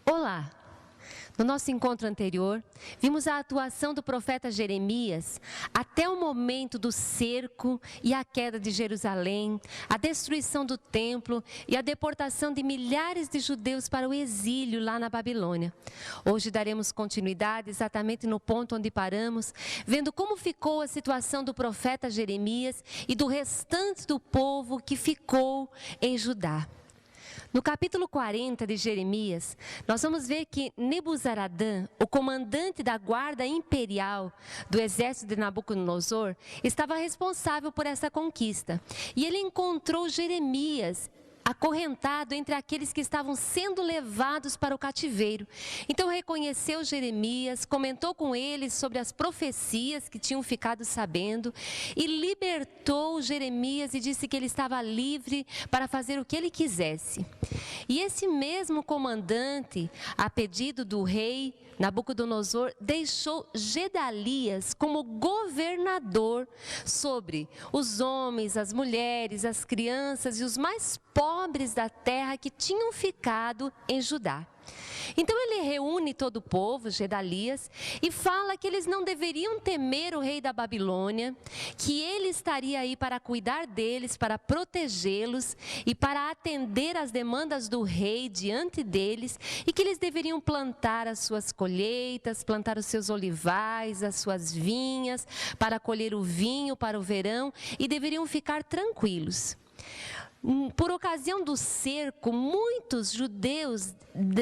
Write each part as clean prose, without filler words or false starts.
Olá! No nosso encontro anterior, vimos a atuação do profeta Jeremias até o momento do cerco e a queda de Jerusalém, a destruição do templo e a deportação de milhares de judeus para o exílio lá na Babilônia. Hoje daremos continuidade exatamente no ponto onde paramos, vendo como ficou a situação do profeta Jeremias e do restante do povo que ficou em Judá. No capítulo 40 de Jeremias, nós vamos ver que Nebuzaradã, o comandante da guarda imperial do exército de Nabucodonosor, estava responsável por essa conquista. E ele encontrou Jeremias acorrentado entre aqueles que estavam sendo levados para o cativeiro. Então reconheceu Jeremias, comentou com ele sobre as profecias que tinham ficado sabendo e libertou Jeremias e disse que ele estava livre para fazer o que ele quisesse. E esse mesmo comandante, a pedido do rei Nabucodonosor, deixou Gedalias como governador sobre os homens, as mulheres, as crianças e os mais pobres da terra que tinham ficado em Judá. Então ele reúne todo o povo, Gedalias, e fala que eles não deveriam temer o rei da Babilônia, que ele estaria aí para cuidar deles, para protegê-los e para atender às demandas do rei diante deles, e que eles deveriam plantar as suas colheitas, plantar os seus olivais, as suas vinhas, para colher o vinho para o verão, e deveriam ficar tranquilos. Por ocasião do cerco, muitos judeus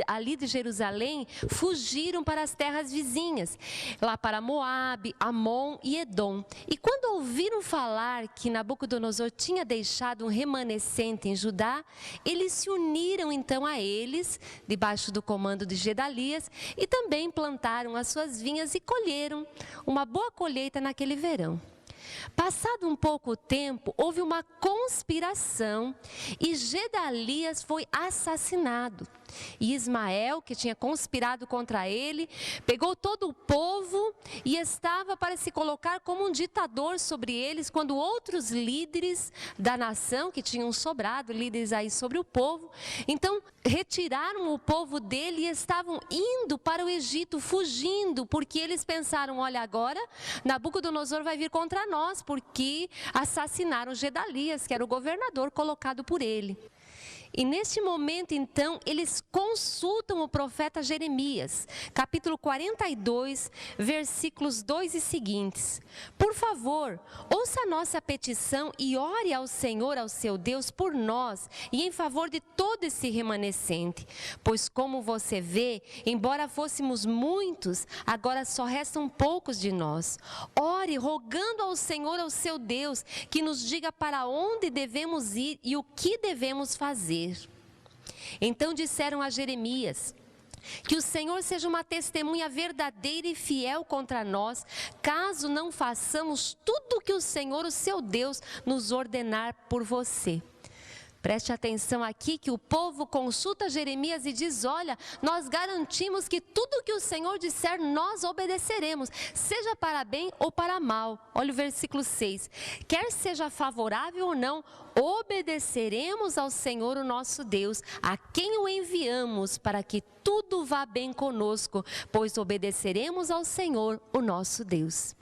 ali de Jerusalém fugiram para as terras vizinhas, lá para Moabe, Amon e Edom. E quando ouviram falar que Nabucodonosor tinha deixado um remanescente em Judá, eles se uniram então a eles, debaixo do comando de Gedalias, e também plantaram as suas vinhas e colheram uma boa colheita naquele verão. Passado um pouco tempo, houve uma conspiração e Gedalias foi assassinado. E Ismael, que tinha conspirado contra ele, pegou todo o povo e estava para se colocar como um ditador sobre eles, quando outros líderes da nação, que tinham sobrado, líderes aí sobre o povo, então retiraram o povo dele e estavam indo para o Egito, fugindo, porque eles pensaram, olha, agora Nabucodonosor vai vir contra nós, porque assassinaram Gedalias, que era o governador colocado por ele. E neste momento, então, eles consultam o profeta Jeremias, capítulo 42, versículos 2 e seguintes. Por favor, ouça a nossa petição e ore ao Senhor, ao seu Deus, por nós e em favor de todo esse remanescente. Pois como você vê, embora fôssemos muitos, agora só restam poucos de nós. Ore rogando ao Senhor, ao seu Deus, que nos diga para onde devemos ir e o que devemos fazer. Então disseram a Jeremias: que o Senhor seja uma testemunha verdadeira e fiel contra nós, caso não façamos tudo o que o Senhor, o seu Deus, nos ordenar por você. Preste atenção aqui que o povo consulta Jeremias e diz, olha, nós garantimos que tudo que o Senhor disser nós obedeceremos, seja para bem ou para mal. Olha o versículo 6. Quer seja favorável ou não, obedeceremos ao Senhor o nosso Deus, a quem o enviamos para que tudo vá bem conosco, pois obedeceremos ao Senhor o nosso Deus.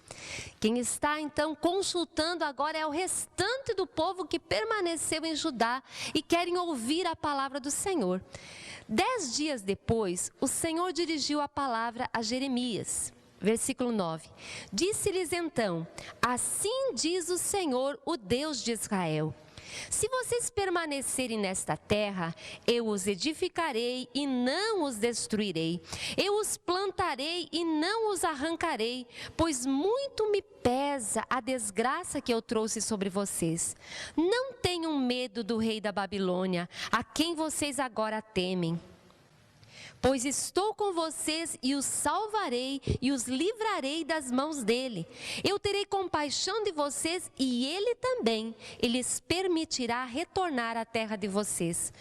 Quem está então consultando agora é o restante do povo que permaneceu em Judá e querem ouvir a palavra do Senhor. 10 dias depois, o Senhor dirigiu a palavra a Jeremias. Versículo 9. Disse-lhes então, assim diz o Senhor, o Deus de Israel. Se vocês permanecerem nesta terra, eu os edificarei e não os destruirei. Eu os plantarei e não os arrancarei, pois muito me pesa a desgraça que eu trouxe sobre vocês. Não tenham medo do rei da Babilônia, a quem vocês agora temem. Pois estou com vocês e os salvarei e os livrarei das mãos dele. Eu terei compaixão de vocês e ele também. Ele lhes permitirá retornar à terra de vocês.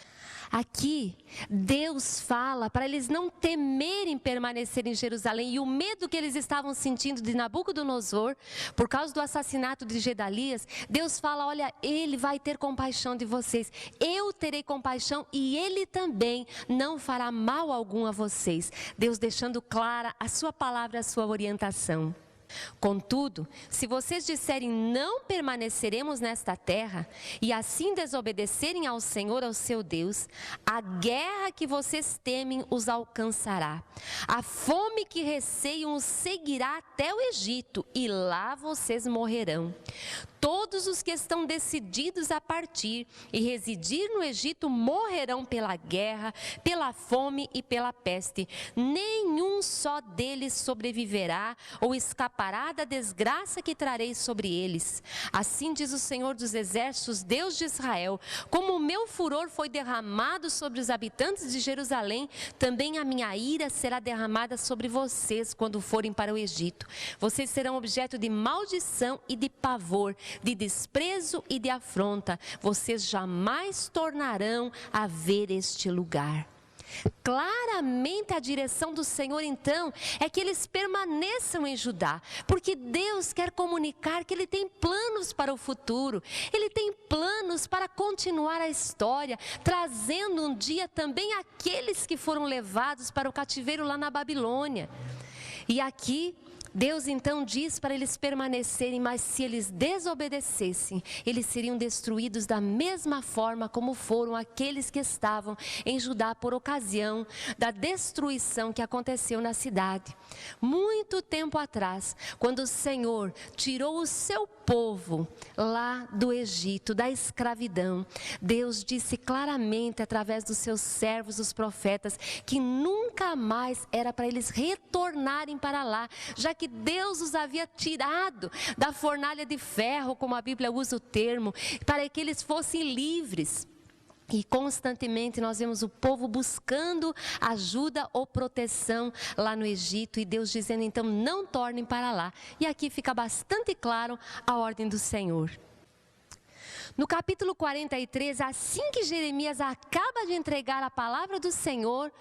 Aqui, Deus fala para eles não temerem permanecer em Jerusalém, e o medo que eles estavam sentindo de Nabucodonosor, por causa do assassinato de Gedalias, Deus fala: olha, ele vai ter compaixão de vocês, eu terei compaixão e ele também não fará mal algum a vocês. Deus deixando clara a sua palavra, a sua orientação. Contudo, se vocês disserem não permaneceremos nesta terra e assim desobedecerem ao Senhor, ao seu Deus, a guerra que vocês temem os alcançará. A fome que receiam os seguirá até o Egito e lá vocês morrerão. Todos os que estão decididos a partir e residir no Egito morrerão pela guerra, pela fome e pela peste. Nenhum só deles sobreviverá ou escapará da desgraça que trarei sobre eles. Assim diz o Senhor dos Exércitos, Deus de Israel: como o meu furor foi derramado sobre os habitantes de Jerusalém, também a minha ira será derramada sobre vocês quando forem para o Egito. Vocês serão objeto de maldição e de pavor, de desprezo e de afronta. Vocês jamais tornarão a ver este lugar. Claramente a direção do Senhor então é que eles permaneçam em Judá, porque Deus quer comunicar que Ele tem planos para o futuro, Ele tem planos para continuar a história, trazendo um dia também aqueles que foram levados para o cativeiro lá na Babilônia. E aqui Deus então diz para eles permanecerem, mas se eles desobedecessem, eles seriam destruídos da mesma forma como foram aqueles que estavam em Judá por ocasião da destruição que aconteceu na cidade. Muito tempo atrás, quando o Senhor tirou o seu povo lá do Egito, da escravidão, Deus disse claramente através dos seus servos, os profetas, que nunca mais era para eles retornarem para lá, já que Deus os havia tirado da fornalha de ferro, como a Bíblia usa o termo, para que eles fossem livres. E constantemente nós vemos o povo buscando ajuda ou proteção lá no Egito, e Deus dizendo então: não tornem para lá. E aqui fica bastante claro a ordem do Senhor. No capítulo 43, assim que Jeremias acaba de entregar a palavra do Senhor,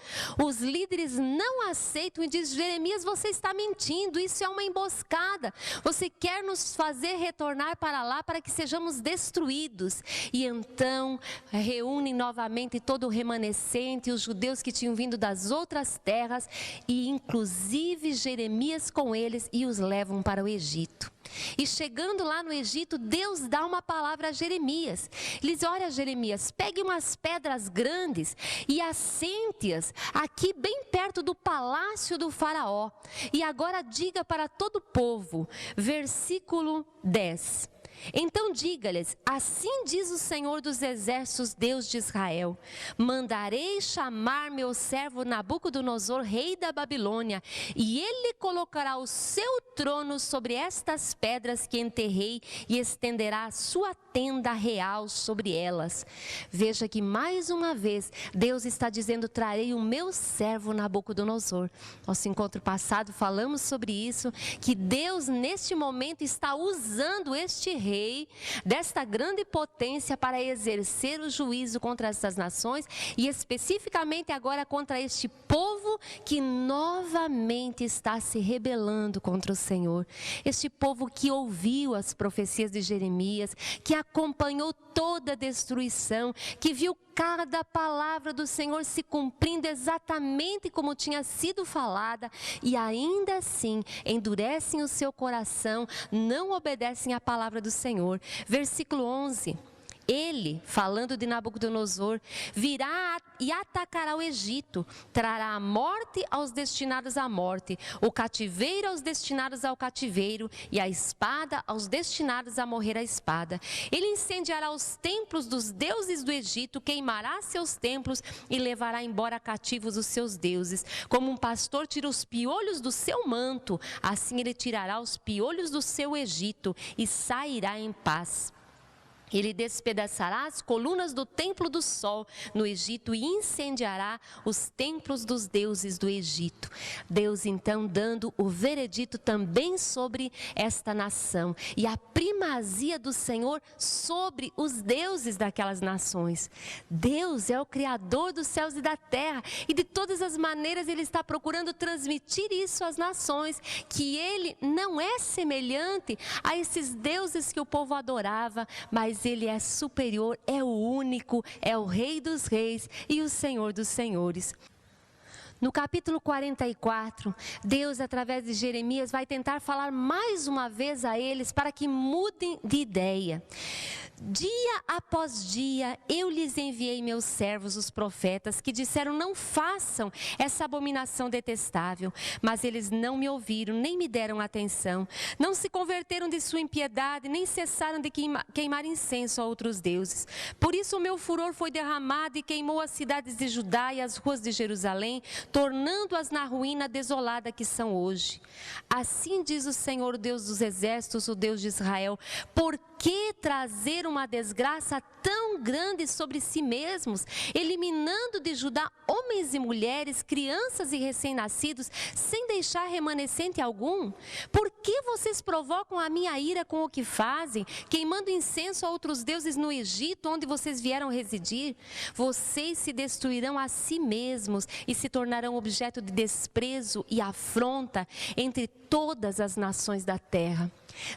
os líderes não aceitam e dizem: Jeremias, você está mentindo, isso é uma emboscada, você quer nos fazer retornar para lá para que sejamos destruídos. E então reúnem novamente todo o remanescente, os judeus que tinham vindo das outras terras, e inclusive Jeremias com eles, e os levam para o Egito. E chegando lá no Egito, Deus dá uma palavra a Jeremias. Ele diz: olha, Jeremias, pegue umas pedras grandes e assente-as aqui bem perto do palácio do faraó. E agora diga para todo o povo, versículo 10. Então diga-lhes: assim diz o Senhor dos Exércitos, Deus de Israel: mandarei chamar meu servo Nabucodonosor, rei da Babilônia, e ele colocará o seu trono sobre estas pedras que enterrei e estenderá a sua tenda real sobre elas. Veja que mais uma vez Deus está dizendo: trarei o meu servo Nabucodonosor. Nosso encontro passado falamos sobre isso, que Deus neste momento está usando este rei desta grande potência para exercer o juízo contra essas nações, e especificamente agora contra este povo que novamente está se rebelando contra o Senhor. Este povo que ouviu as profecias de Jeremias, que acompanhou toda a destruição, que viu cada palavra do Senhor se cumprindo exatamente como tinha sido falada, e ainda assim endurecem o seu coração, não obedecem à palavra do Senhor. Versículo 11. Ele, falando de Nabucodonosor, virá e atacará o Egito, trará a morte aos destinados à morte, o cativeiro aos destinados ao cativeiro, e a espada aos destinados a morrer à espada. Ele incendiará os templos dos deuses do Egito, queimará seus templos e levará embora cativos os seus deuses. Como um pastor tira os piolhos do seu manto, assim ele tirará os piolhos do seu Egito e sairá em paz. Ele despedaçará as colunas do templo do sol no Egito e incendiará os templos dos deuses do Egito. Deus então dando o veredito também sobre esta nação e a primazia do Senhor sobre os deuses daquelas nações. Deus é o Criador dos céus e da terra e de todas as maneiras Ele está procurando transmitir isso às nações, que Ele não é semelhante a esses deuses que o povo adorava, mas Ele é superior, é o único, é o Rei dos reis e o Senhor dos senhores. No capítulo 44, Deus, através de Jeremias, vai tentar falar mais uma vez a eles para que mudem de ideia. Dia após dia, eu lhes enviei meus servos, os profetas, que disseram: não façam essa abominação detestável. Mas eles não me ouviram, nem me deram atenção. Não se converteram de sua impiedade, nem cessaram de queimar incenso a outros deuses. Por isso o meu furor foi derramado e queimou as cidades de Judá e as ruas de Jerusalém, tornando-as na ruína desolada que são hoje. Assim diz o Senhor, Deus dos exércitos, o Deus de Israel: por que trazer uma desgraça tão grande sobre si mesmos, eliminando de Judá homens e mulheres, crianças e recém-nascidos, sem deixar remanescente algum? Por que vocês provocam a minha ira com o que fazem, queimando incenso a outros deuses no Egito, onde vocês vieram residir? Vocês se destruirão a si mesmos e se tornarão objeto de desprezo e afronta entre todas as nações da terra.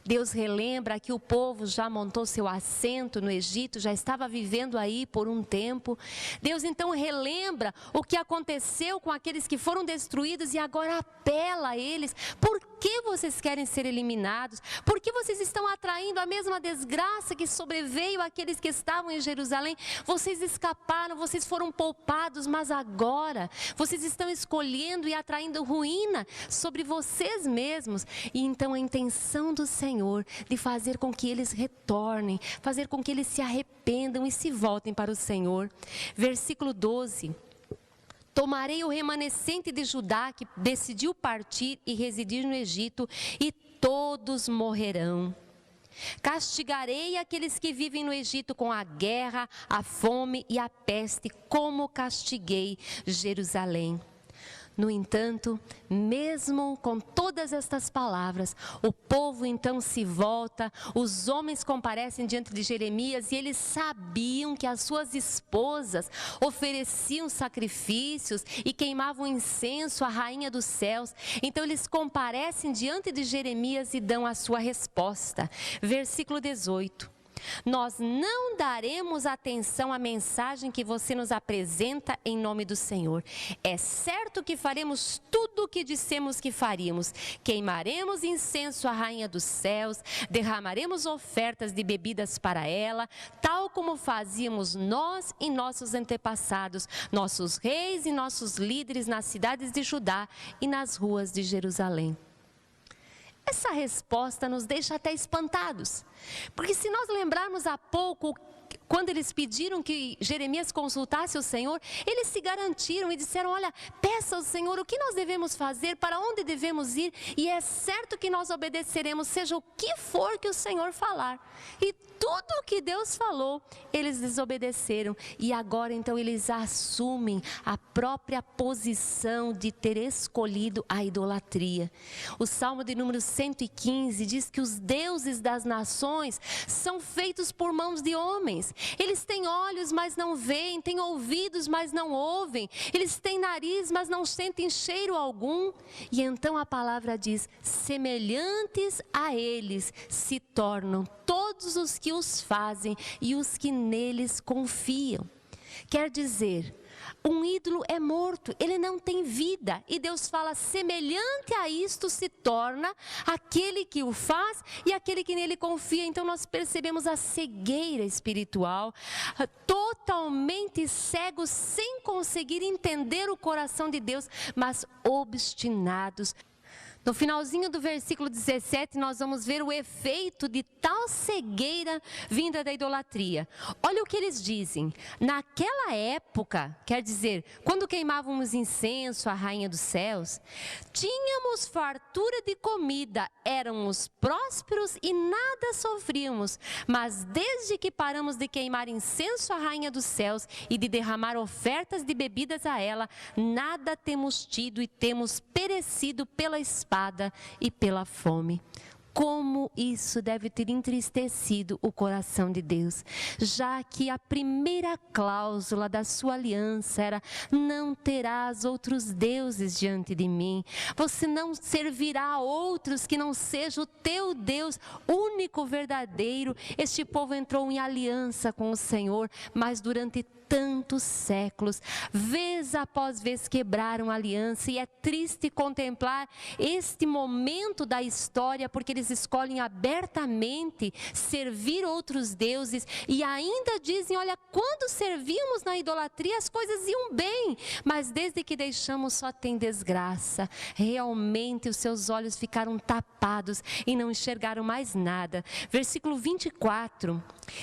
Deus relembra que o povo já montou seu assento no Egito, já estava vivendo aí por um tempo. Deus então relembra o que aconteceu com aqueles que foram destruídos e agora apela a eles: por que vocês querem ser eliminados? Por que vocês estão atraindo a mesma desgraça que sobreveio àqueles que estavam em Jerusalém? Vocês escaparam, vocês foram poupados, mas agora vocês estão escolhendo e atraindo ruína sobre vocês mesmos. E então a intenção do Senhor de fazer com que eles retornem, fazer com que eles se arrependam e se voltem para o Senhor. Versículo 12. Tomarei o remanescente de Judá que decidiu partir e residir no Egito, e todos morrerão. Castigarei aqueles que vivem no Egito com a guerra, a fome e a peste, como castiguei Jerusalém. No entanto, mesmo com todas estas palavras, o povo então se volta, os homens comparecem diante de Jeremias e eles sabiam que as suas esposas ofereciam sacrifícios e queimavam incenso à rainha dos céus. Então eles comparecem diante de Jeremias e dão a sua resposta. Versículo 18. Nós não daremos atenção à mensagem que você nos apresenta em nome do Senhor. É certo que faremos tudo o que dissemos que faríamos. Queimaremos incenso à rainha dos céus, derramaremos ofertas de bebidas para ela, tal como fazíamos nós e nossos antepassados, nossos reis e nossos líderes nas cidades de Judá e nas ruas de Jerusalém. Essa resposta nos deixa até espantados, porque se nós lembrarmos há pouco, quando eles pediram que Jeremias consultasse o Senhor, eles se garantiram e disseram: olha, peça ao Senhor o que nós devemos fazer, para onde devemos ir, e é certo que nós obedeceremos, seja o que for que o Senhor falar. E tudo o que Deus falou, eles desobedeceram, e agora então eles assumem a própria posição de ter escolhido a idolatria. O Salmo de número 115 diz que os deuses das nações são feitos por mãos de homens. Eles têm olhos, mas não veem, têm ouvidos, mas não ouvem, eles têm nariz, mas não sentem cheiro algum. E então a palavra diz: semelhantes a eles se tornam todos os que os fazem e os que neles confiam. Quer dizer, um ídolo é morto, ele não tem vida. E Deus fala: semelhante a isto se torna aquele que o faz e aquele que nele confia. Então nós percebemos a cegueira espiritual, totalmente cegos, sem conseguir entender o coração de Deus, mas obstinados. No finalzinho do versículo 17, nós vamos ver o efeito de tal cegueira vinda da idolatria. Olha o que eles dizem. Naquela época, quer dizer, quando queimávamos incenso à rainha dos céus, tínhamos fartura de comida, éramos prósperos e nada sofríamos. Mas desde que paramos de queimar incenso à rainha dos céus e de derramar ofertas de bebidas a ela, nada temos tido e temos perecido pela espada e pela fome. Como isso deve ter entristecido o coração de Deus, já que a primeira cláusula da sua aliança era: não terás outros deuses diante de mim, você não servirá a outros que não seja o teu Deus único, verdadeiro. Este povo entrou em aliança com o Senhor, mas durante tantos séculos, vez após vez quebraram a aliança, e é triste contemplar este momento da história, porque eles escolhem abertamente servir outros deuses e ainda dizem: olha, quando servíamos na idolatria as coisas iam bem, mas desde que deixamos só tem desgraça. Realmente os seus olhos ficaram tapados e não enxergaram mais nada. Versículo 24,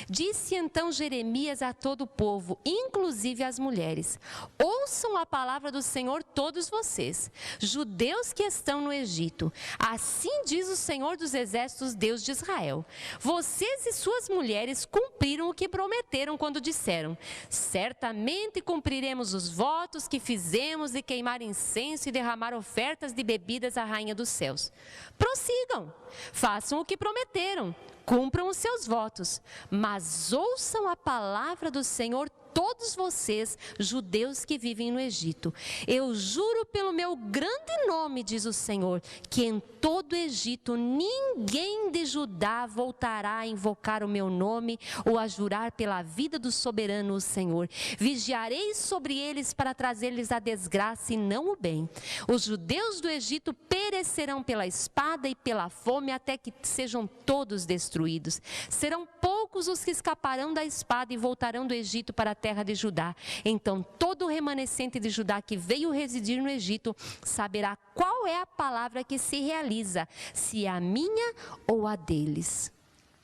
disse então Jeremias a todo o povo, inclusive as mulheres: ouçam a palavra do Senhor todos vocês, judeus que estão no Egito. Assim diz o Senhor dos exércitos, Deus de Israel: vocês e suas mulheres cumpriram o que prometeram quando disseram: certamente cumpriremos os votos que fizemos de queimar incenso e derramar ofertas de bebidas à rainha dos céus. Prossigam, façam o que prometeram, cumpram os seus votos, mas ouçam a palavra do Senhor todos vocês, judeus que vivem no Egito. Eu juro pelo meu grande nome, diz o Senhor, que em todo o Egito ninguém de Judá voltará a invocar o meu nome ou a jurar pela vida do soberano, o Senhor. Vigiarei sobre eles para trazer-lhes a desgraça e não o bem. Os judeus do Egito perecerão pela espada e pela fome até que sejam todos destruídos. Serão poucos os que escaparão da espada e voltarão do Egito para a terra de Judá. Então todo o remanescente de Judá que veio residir no Egito saberá qual é a palavra que se realiza, se é a minha ou a deles.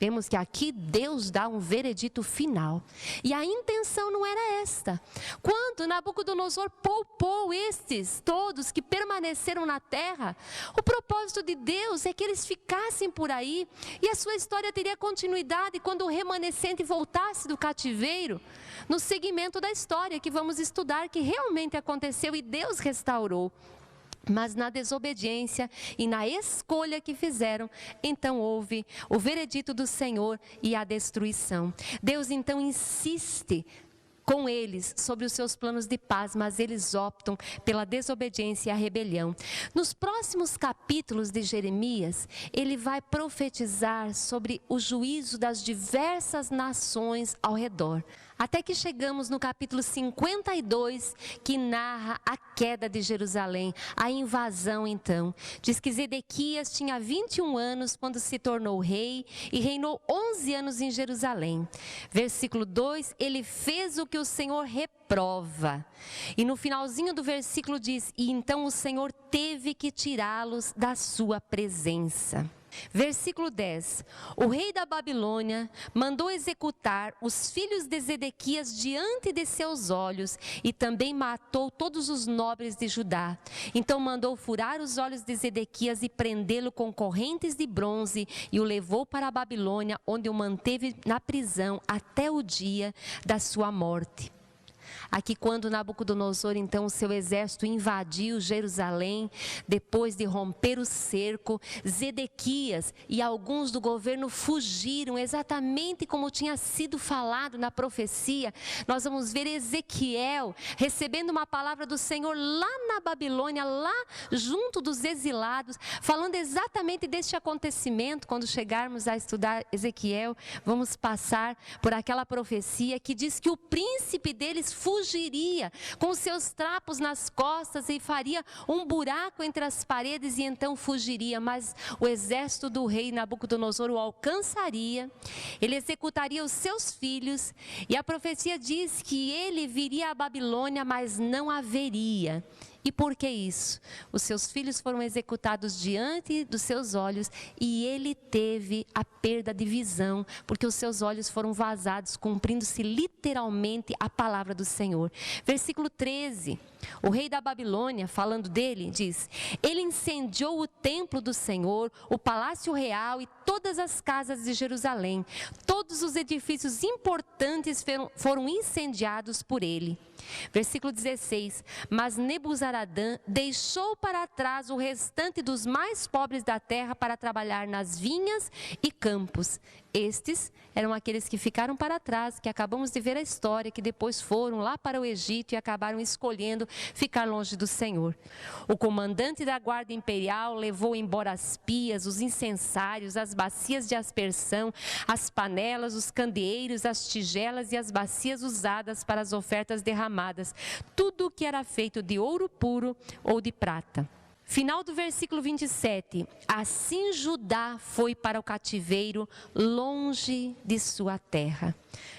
Vemos que aqui Deus dá um veredito final. E a intenção não era esta. Quando Nabucodonosor poupou estes todos que permaneceram na terra, o propósito de Deus é que eles ficassem por aí e a sua história teria continuidade quando o remanescente voltasse do cativeiro, no segmento da história que vamos estudar, que realmente aconteceu e Deus restaurou. Mas na desobediência e na escolha que fizeram, então houve o veredito do Senhor e a destruição. Deus então insiste com eles sobre os seus planos de paz, mas eles optam pela desobediência e a rebelião. Nos próximos capítulos de Jeremias, ele vai profetizar sobre o juízo das diversas nações ao redor. Até que chegamos no capítulo 52, que narra a queda de Jerusalém, a invasão então. Diz que Zedequias tinha 21 anos quando se tornou rei e reinou 11 anos em Jerusalém. Versículo 2, ele fez o que o Senhor reprova. E no finalzinho do versículo diz: e então o Senhor teve que tirá-los da sua presença. Versículo 10, o rei da Babilônia mandou executar os filhos de Zedequias diante de seus olhos e também matou todos os nobres de Judá. Então mandou furar os olhos de Zedequias e prendê-lo com correntes de bronze e o levou para a Babilônia, onde o manteve na prisão até o dia da sua morte. Aqui quando Nabucodonosor, então, o seu exército invadiu Jerusalém, depois de romper o cerco, Zedequias e alguns do governo fugiram, exatamente como tinha sido falado na profecia. Nós vamos ver Ezequiel recebendo uma palavra do Senhor lá na Babilônia, lá junto dos exilados, falando exatamente deste acontecimento. Quando chegarmos a estudar Ezequiel, vamos passar por aquela profecia que diz que o príncipe deles fugiria com seus trapos nas costas e faria um buraco entre as paredes e então fugiria, mas o exército do rei Nabucodonosor o alcançaria, ele executaria os seus filhos e a profecia diz que ele viria à Babilônia, mas não haveria E por que isso? Os seus filhos foram executados diante dos seus olhos e ele teve a perda de visão, porque os seus olhos foram vazados, cumprindo-se literalmente a palavra do Senhor. Versículo 13, o rei da Babilônia, falando dele, diz: ele incendiou o templo do Senhor, o palácio real e todas as casas de Jerusalém. Todos os edifícios importantes foram incendiados por ele. Versículo 16, mas Nebuzaradã deixou para trás o restante dos mais pobres da terra para trabalhar nas vinhas e campos. Estes eram aqueles que ficaram para trás, que acabamos de ver a história, que depois foram lá para o Egito e acabaram escolhendo ficar longe do Senhor. O comandante da guarda imperial levou embora as pias, os incensários, as bacias de aspersão, as panelas, os candeeiros, as tigelas e as bacias usadas para as ofertas derramadas, tudo o que era feito de ouro puro ou de prata. Final do versículo 27, assim Judá foi para o cativeiro, longe de sua terra.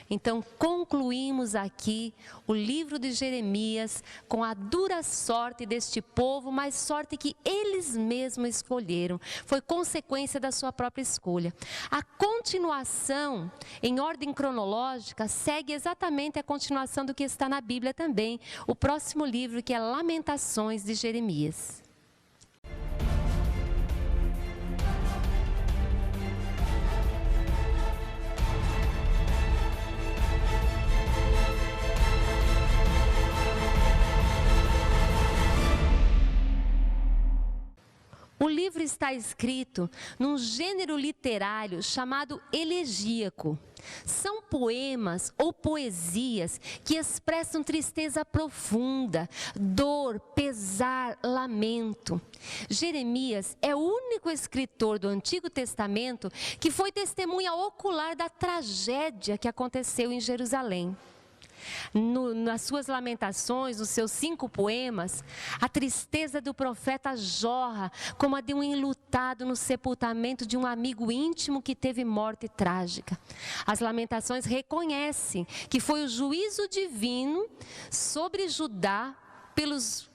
Então, concluímos aqui o livro de Jeremias com a dura sorte deste povo, mas sorte que eles mesmos escolheram. Foi consequência da sua própria escolha. A continuação, em ordem cronológica, segue exatamente a continuação do que está na Bíblia também. O próximo livro, que é Lamentações de Jeremias. O livro está escrito num gênero literário chamado elegíaco. São poemas ou poesias que expressam tristeza profunda, dor, pesar, lamento. Jeremias é o único escritor do Antigo Testamento que foi testemunha ocular da tragédia que aconteceu em Jerusalém. Nas suas lamentações, nos seus 5 poemas, a tristeza do profeta jorra como a de um enlutado no sepultamento de um amigo íntimo que teve morte trágica. As lamentações reconhecem que foi o juízo divino sobre Judá pelos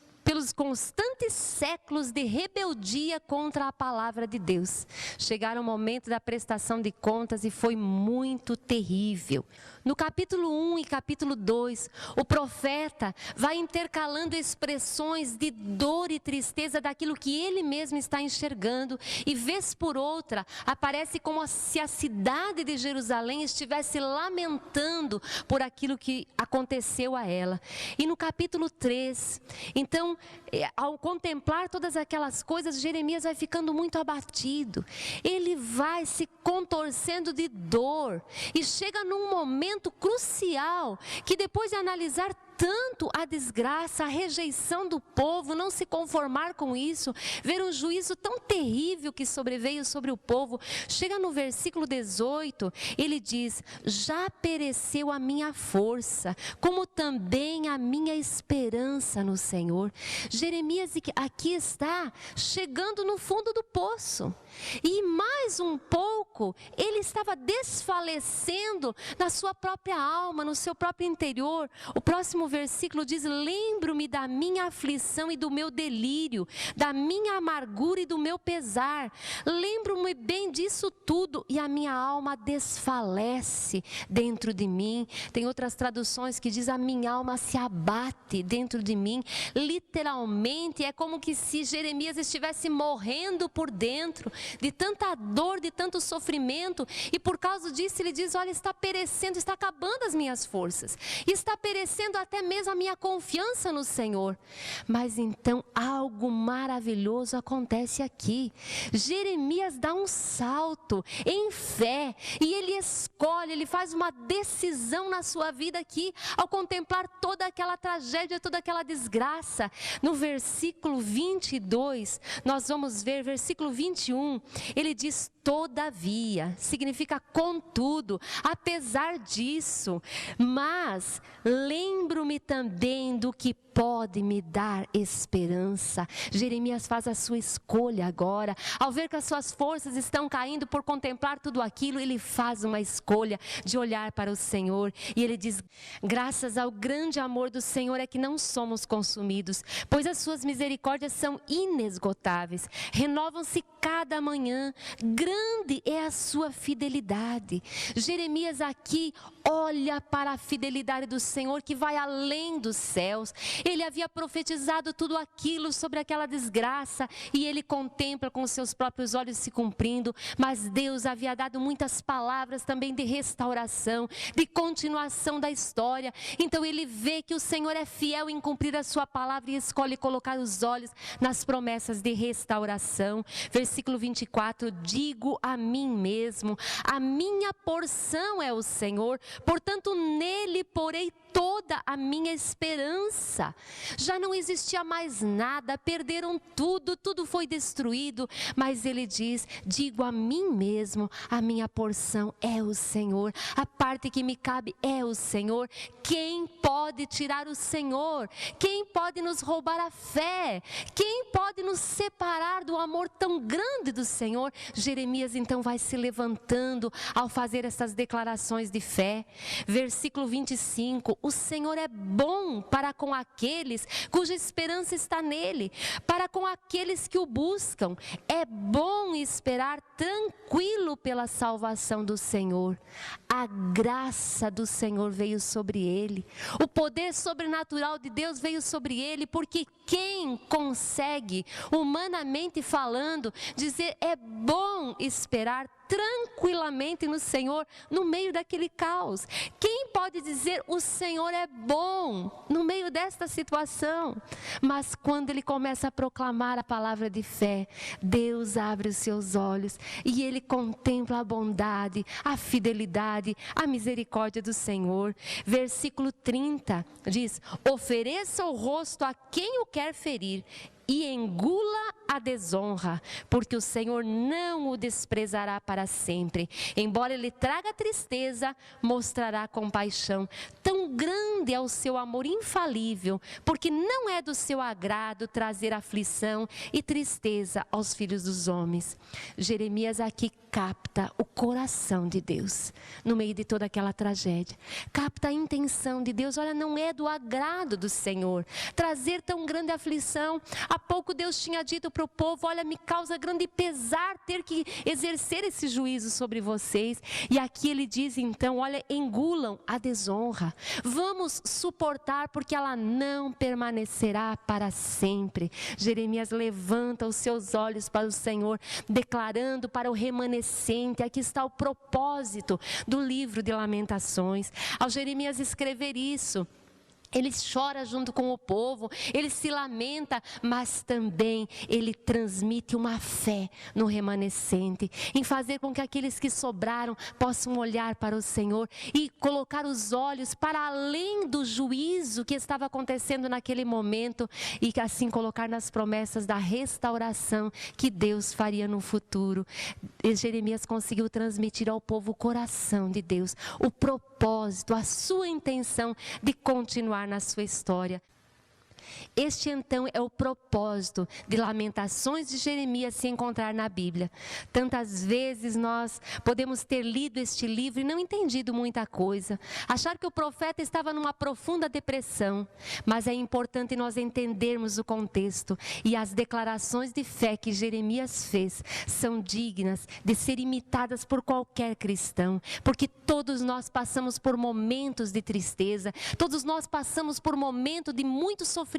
constantes séculos de rebeldia contra a palavra de Deus. Chegaram o momento da prestação de contas e foi muito terrível. No capítulo 1 e capítulo 2, o profeta vai intercalando expressões de dor e tristeza daquilo que ele mesmo está enxergando, e vez por outra aparece como se a cidade de Jerusalém estivesse lamentando por aquilo que aconteceu a ela. E no capítulo 3, então, ao contemplar todas aquelas coisas, Jeremias vai ficando muito abatido. Ele vai se contorcendo de dor e chega num momento crucial que, depois de analisar tanto a desgraça, a rejeição do povo, não se conformar com isso, ver um juízo tão terrível que sobreveio sobre o povo, chega no versículo 18, ele diz: já pereceu a minha força, como também a minha esperança no Senhor. Jeremias aqui está chegando no fundo do poço, e mais um pouco, ele estava desfalecendo na sua própria alma, no seu próprio interior. O próximo versículo diz: lembro-me da minha aflição e do meu delírio, da minha amargura e do meu pesar. Lembro-me bem disso tudo e a minha alma desfalece dentro de mim. Tem outras traduções que diz: a minha alma se abate dentro de mim. Literalmente é como que se Jeremias estivesse morrendo por dentro, de tanta dor, de tanto sofrimento, e por causa disso ele diz: olha, está perecendo, está acabando as minhas forças, está perecendo até mesmo a minha confiança no Senhor. Mas então algo maravilhoso acontece aqui. Jeremias dá um salto em fé e ele escolhe, ele faz uma decisão na sua vida aqui, ao contemplar toda aquela tragédia, toda aquela desgraça. No versículo 22, nós vamos ver, versículo 21, ele diz: todavia, significa contudo, apesar disso, mas lembro-me também do que pode me dar esperança? Jeremias faz a sua escolha agora. Ao ver que as suas forças estão caindo por contemplar tudo aquilo, ele faz uma escolha de olhar para o Senhor. E ele diz: graças ao grande amor do Senhor é que não somos consumidos, pois as suas misericórdias são inesgotáveis, renovam-se cada manhã, grande é a sua fidelidade. Jeremias aqui olha para a fidelidade do Senhor que vai além dos céus. Ele havia profetizado tudo aquilo sobre aquela desgraça e ele contempla com seus próprios olhos se cumprindo, mas Deus havia dado muitas palavras também de restauração, de continuação da história. Então ele vê que o Senhor é fiel em cumprir a sua palavra e escolhe colocar os olhos nas promessas de restauração. Versículo 24: digo a mim mesmo, a minha porção é o Senhor, portanto nele porei toda a minha esperança. Já não existia mais nada, perderam tudo, tudo foi destruído, mas ele diz: digo a mim mesmo, a minha porção é o Senhor, a parte que me cabe é o Senhor. Quem pode tirar o Senhor? Quem pode nos roubar a fé? Quem pode nos separar do amor tão grande do Senhor? Jeremias então vai se levantando ao fazer essas declarações de fé. Versículo 25: o Senhor é bom para com aqueles cuja esperança está nele, para com aqueles que o buscam. É bom esperar tranquilo pela salvação do Senhor. A graça do Senhor veio sobre ele, o poder sobrenatural de Deus veio sobre ele, porque quem consegue, humanamente falando, dizer é bom esperar tranquilamente no Senhor, no meio daquele caos? Quem pode dizer o Senhor é bom no meio desta situação? Mas quando ele começa a proclamar a palavra de fé, Deus abre os seus olhos e ele contempla a bondade, a fidelidade, a misericórdia do Senhor. Versículo 30 diz: ofereça o rosto a quem o quer ferir e engula a desonra, porque o Senhor não o desprezará para sempre. Embora ele traga tristeza, mostrará compaixão. Tão grande é o seu amor infalível, porque não é do seu agrado trazer aflição e tristeza aos filhos dos homens. Jeremias aqui capta o coração de Deus no meio de toda aquela tragédia. Capta a intenção de Deus. Olha, não é do agrado do Senhor trazer tão grande aflição. Há pouco Deus tinha dito para o povo: olha, me causa grande pesar ter que exercer esse juízo sobre vocês. E aqui ele diz então: olha, engulam a desonra. Vamos suportar, porque ela não permanecerá para sempre. Jeremias levanta os seus olhos para o Senhor, declarando para o remanescente. Aqui está o propósito do livro de Lamentações. Ao Jeremias escrever isso, ele chora junto com o povo, ele se lamenta, mas também ele transmite uma fé no remanescente, em fazer com que aqueles que sobraram possam olhar para o Senhor e colocar os olhos para além do juízo que estava acontecendo naquele momento, e assim colocar nas promessas da restauração que Deus faria no futuro. E Jeremias conseguiu transmitir ao povo o coração de Deus, o propósito, a sua intenção de continuar na sua história. Este então é o propósito de Lamentações de Jeremias se encontrar na Bíblia. Tantas vezes nós podemos ter lido este livro e não entendido muita coisa, achar que o profeta estava numa profunda depressão, mas é importante nós entendermos o contexto, e as declarações de fé que Jeremias fez são dignas de ser imitadas por qualquer cristão, porque todos nós passamos por momentos de tristeza, todos nós passamos por momentos de muito sofrimento,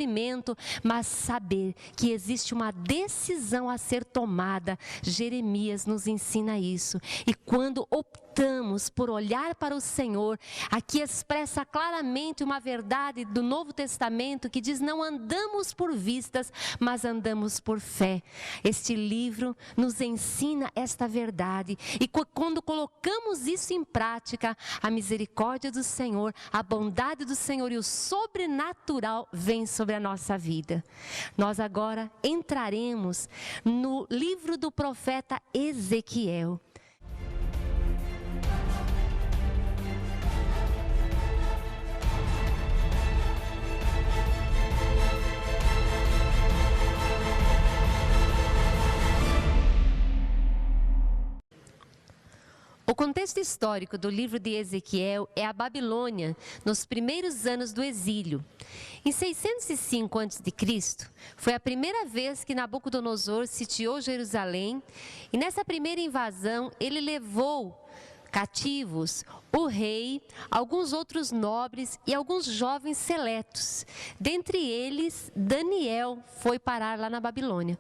mas saber que existe uma decisão a ser tomada, Jeremias nos ensina isso. E quando optamos por olhar para o Senhor, aqui expressa claramente uma verdade do Novo Testamento que diz: não andamos por vistas, mas andamos por fé. Este livro nos ensina esta verdade, e quando colocamos isso em prática, a misericórdia do Senhor, a bondade do Senhor e o sobrenatural vem sobre a nossa vida. Nós agora entraremos no livro do profeta Ezequiel. O contexto histórico do livro de Ezequiel é a Babilônia, nos primeiros anos do exílio. Em 605 a.C., foi a primeira vez que Nabucodonosor sitiou Jerusalém, e nessa primeira invasão ele levou cativos o rei, alguns outros nobres e alguns jovens seletos. Dentre eles, Daniel foi parar lá na Babilônia.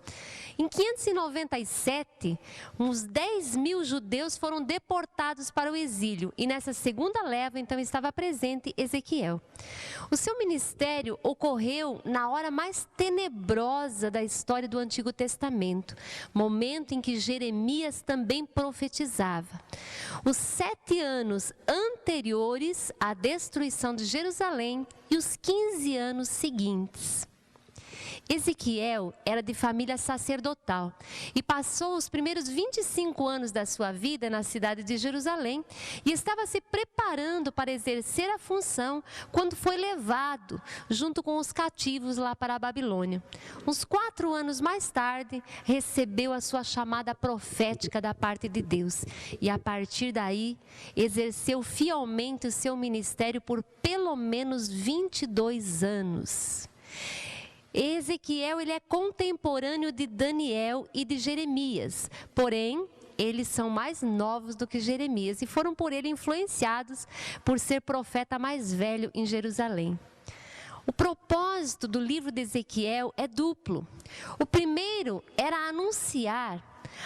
Em 597, uns 10.000 judeus foram deportados para o exílio, e nessa segunda leva, então, estava presente Ezequiel. O seu ministério ocorreu na hora mais tenebrosa da história do Antigo Testamento, momento em que Jeremias também profetizava. Os 7 anos anteriores à destruição de Jerusalém e os 15 anos seguintes. Ezequiel era de família sacerdotal e passou os primeiros 25 anos da sua vida na cidade de Jerusalém e estava se preparando para exercer a função quando foi levado junto com os cativos lá para a Babilônia. Uns 4 anos mais tarde, recebeu a sua chamada profética da parte de Deus e a partir daí exerceu fielmente o seu ministério por pelo menos 22 anos. Ezequiel, ele é contemporâneo de Daniel e de Jeremias, porém, eles são mais novos do que Jeremias e foram por ele influenciados por ser profeta mais velho em Jerusalém. O propósito do livro de Ezequiel é duplo. O primeiro era anunciar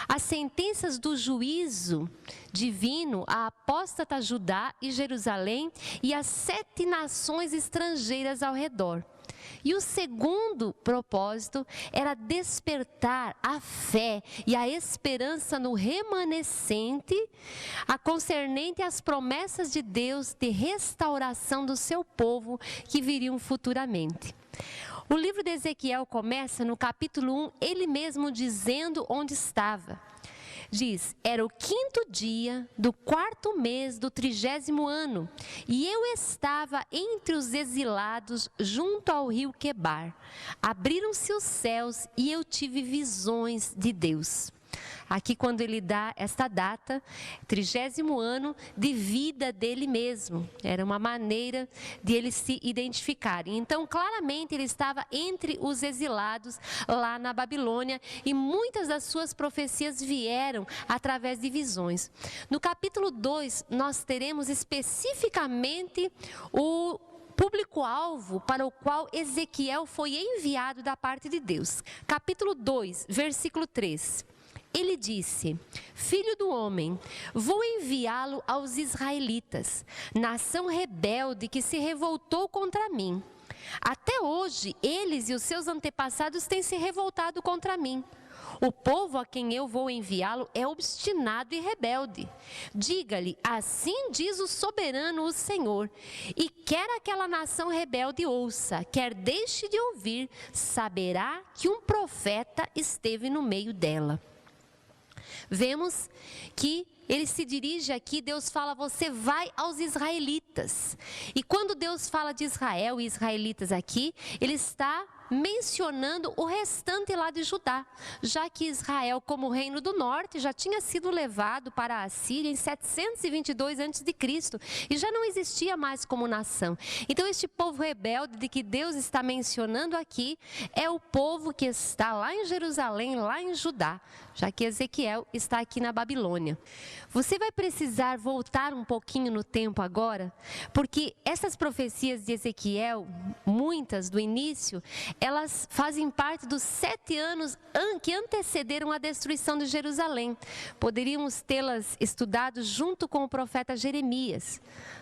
as sentenças do juízo divino à apóstata Judá e Jerusalém e às 7 nações estrangeiras ao redor. E o segundo propósito era despertar a fé e a esperança no remanescente, a concernente às promessas de Deus de restauração do seu povo que viriam futuramente. O livro de Ezequiel começa no capítulo 1, ele mesmo dizendo onde estava. Diz, era o 5º dia do 4º mês do 30º ano, e eu estava entre os exilados junto ao rio Quebar. Abriram-se os céus e eu tive visões de Deus. Aqui quando ele dá esta data, 30º ano de vida dele mesmo. Era uma maneira de eles se identificarem. Então, claramente, ele estava entre os exilados lá na Babilônia e muitas das suas profecias vieram através de visões. No capítulo 2, nós teremos especificamente o público-alvo para o qual Ezequiel foi enviado da parte de Deus. Capítulo 2, versículo 3. Ele disse, filho do homem, vou enviá-lo aos israelitas, nação rebelde que se revoltou contra mim. Até hoje, eles e os seus antepassados têm se revoltado contra mim. O povo a quem eu vou enviá-lo é obstinado e rebelde. Diga-lhe, assim diz o soberano, o Senhor. E quer aquela nação rebelde ouça, quer deixe de ouvir, saberá que um profeta esteve no meio dela. Vemos que ele se dirige aqui, Deus fala, você vai aos israelitas. E quando Deus fala de Israel e israelitas aqui, ele está mencionando o restante lá de Judá, já que Israel, como reino do norte, já tinha sido levado para a Assíria em 722 a.C. e já não existia mais como nação. Então este povo rebelde de que Deus está mencionando aqui é o povo que está lá em Jerusalém, lá em Judá, já que Ezequiel está aqui na Babilônia. Você vai precisar voltar um pouquinho no tempo agora, porque essas profecias de Ezequiel, muitas do início, elas fazem parte dos 7 anos que antecederam a destruição de Jerusalém. Poderíamos tê-las estudado junto com o profeta Jeremias.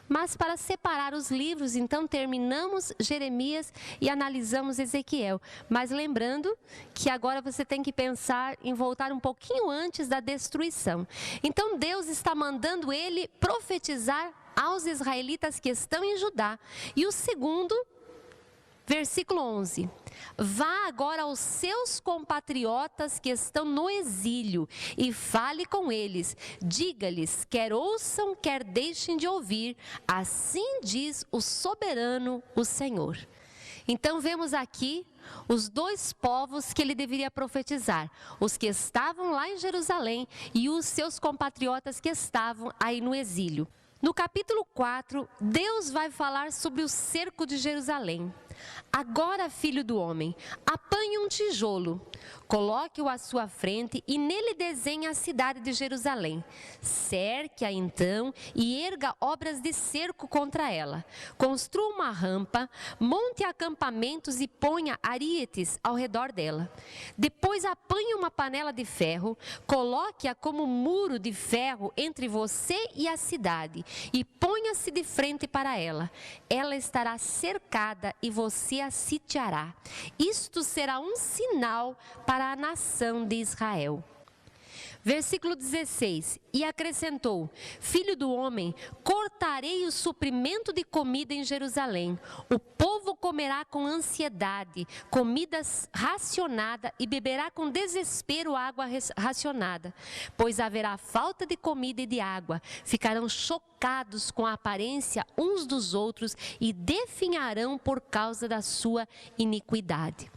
Mas para separar os livros, então terminamos Jeremias e analisamos Ezequiel. Mas lembrando que agora você tem que pensar em voltar um pouquinho antes da destruição. Então Deus está mandando ele profetizar aos israelitas que estão em Judá. E o segundo, versículo 11. Vá agora aos seus compatriotas que estão no exílio e fale com eles. Diga-lhes, quer ouçam, quer deixem de ouvir. Assim diz o soberano, o Senhor. Então vemos aqui os dois povos que ele deveria profetizar, os que estavam lá em Jerusalém e os seus compatriotas que estavam aí no exílio. No capítulo 4, Deus vai falar sobre o cerco de Jerusalém. Agora, filho do homem, apanhe um tijolo, coloque-o à sua frente e nele desenhe a cidade de Jerusalém. Cerque-a então e erga obras de cerco contra ela. Construa uma rampa, monte acampamentos e ponha arietes ao redor dela. Depois apanhe uma panela de ferro, coloque-a como muro de ferro entre você e a cidade e ponha-se de frente para ela. Ela estará cercada e você a sitiará. Isto será um sinal para a nação de Israel. Versículo 16, e acrescentou, filho do homem, cortarei o suprimento de comida em Jerusalém. O povo comerá com ansiedade, comida racionada e beberá com desespero água racionada, pois haverá falta de comida e de água. Ficarão chocados com a aparência uns dos outros e definharão por causa da sua iniquidade.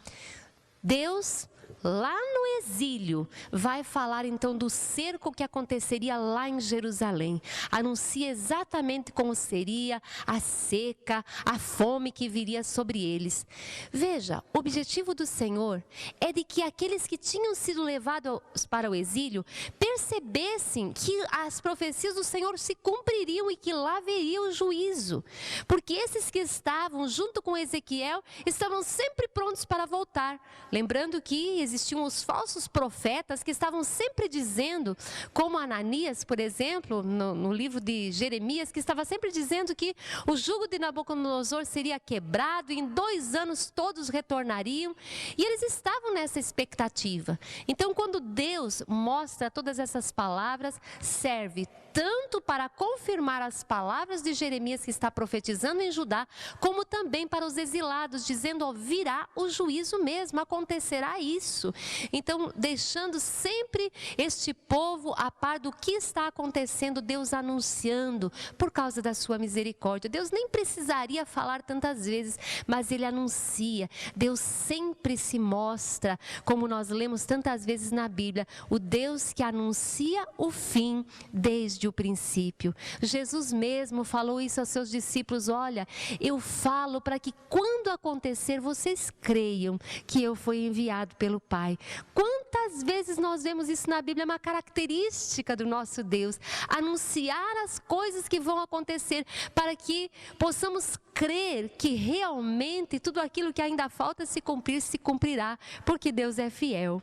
Deus, lá no exílio, vai falar então do cerco que aconteceria lá em Jerusalém. Anuncia exatamente como seria a seca, a fome que viria sobre eles. Veja, o objetivo do Senhor é de que aqueles que tinham sido levados para o exílio percebessem que as profecias do Senhor se cumpririam e que lá haveria o juízo. Porque esses que estavam junto com Ezequiel estavam sempre prontos para voltar. Lembrando que existiam os falsos profetas que estavam sempre dizendo, como Ananias, por exemplo, no livro de Jeremias, que estava sempre dizendo que o jugo de Nabucodonosor seria quebrado e em 2 anos todos retornariam. E eles estavam nessa expectativa. Então, quando Deus mostra todas essas palavras, serve tanto para confirmar as palavras de Jeremias que está profetizando em Judá, como também para os exilados, dizendo, ó, virá o juízo mesmo, acontecerá isso. Então, deixando sempre este povo a par do que está acontecendo, Deus anunciando por causa da sua misericórdia. Deus nem precisaria falar tantas vezes, mas Ele anuncia. Deus sempre se mostra, como nós lemos tantas vezes na Bíblia, o Deus que anuncia o fim desde o princípio. Jesus mesmo falou isso aos seus discípulos, olha, eu falo para que quando acontecer vocês creiam que eu fui enviado pelo Pai. Quantas vezes nós vemos isso na Bíblia, é uma característica do nosso Deus, anunciar as coisas que vão acontecer para que possamos crer que realmente tudo aquilo que ainda falta se cumprir, se cumprirá, porque Deus é fiel.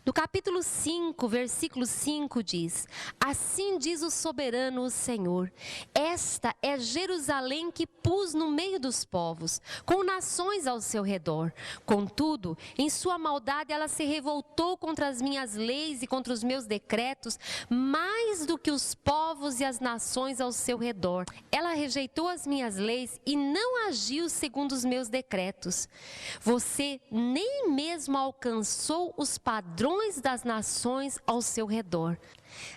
No capítulo 5, versículo 5 diz, assim diz o soberano, o Senhor, esta é Jerusalém que pus no meio dos povos, com nações ao seu redor. Contudo, em sua maldade ela se revoltou contra as minhas leis e contra os meus decretos, mais do que os povos e as nações ao seu redor. Ela rejeitou as minhas leis e não agiu segundo os meus decretos. Você nem mesmo alcançou os padrões das nações ao seu redor.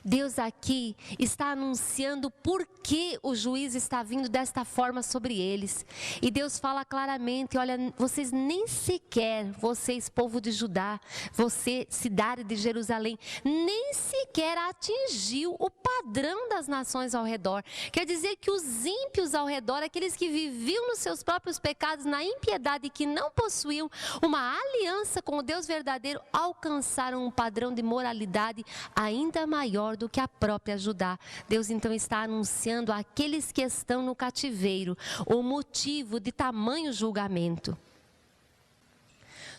Deus aqui está anunciando por que o juízo está vindo desta forma sobre eles. E Deus fala claramente, olha, vocês nem sequer, vocês povo de Judá, você cidade de Jerusalém, nem sequer atingiu o padrão das nações ao redor. Quer dizer que os ímpios ao redor, aqueles que viviam nos seus próprios pecados, na impiedade e que não possuíam uma aliança com o Deus verdadeiro, alcançaram um padrão de moralidade ainda maior do que a própria Judá. Deus então está anunciando àqueles que estão no cativeiro o motivo de tamanho julgamento.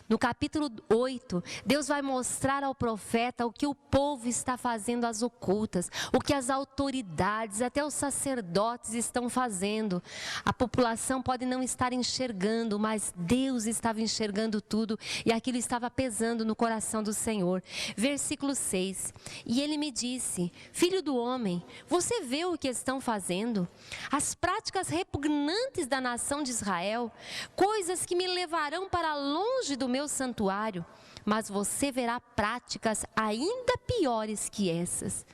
No capítulo 8, Deus vai mostrar ao profeta o que o povo está fazendo às ocultas, o que as autoridades, até os sacerdotes estão fazendo. A população pode não estar enxergando, mas Deus estava enxergando tudo e aquilo estava pesando no coração do Senhor. Versículo 6, e ele me disse, filho do homem, você vê o que estão fazendo? As práticas repugnantes da nação de Israel, coisas que me levarão para longe do meu santuário, mas você verá práticas ainda piores que essas.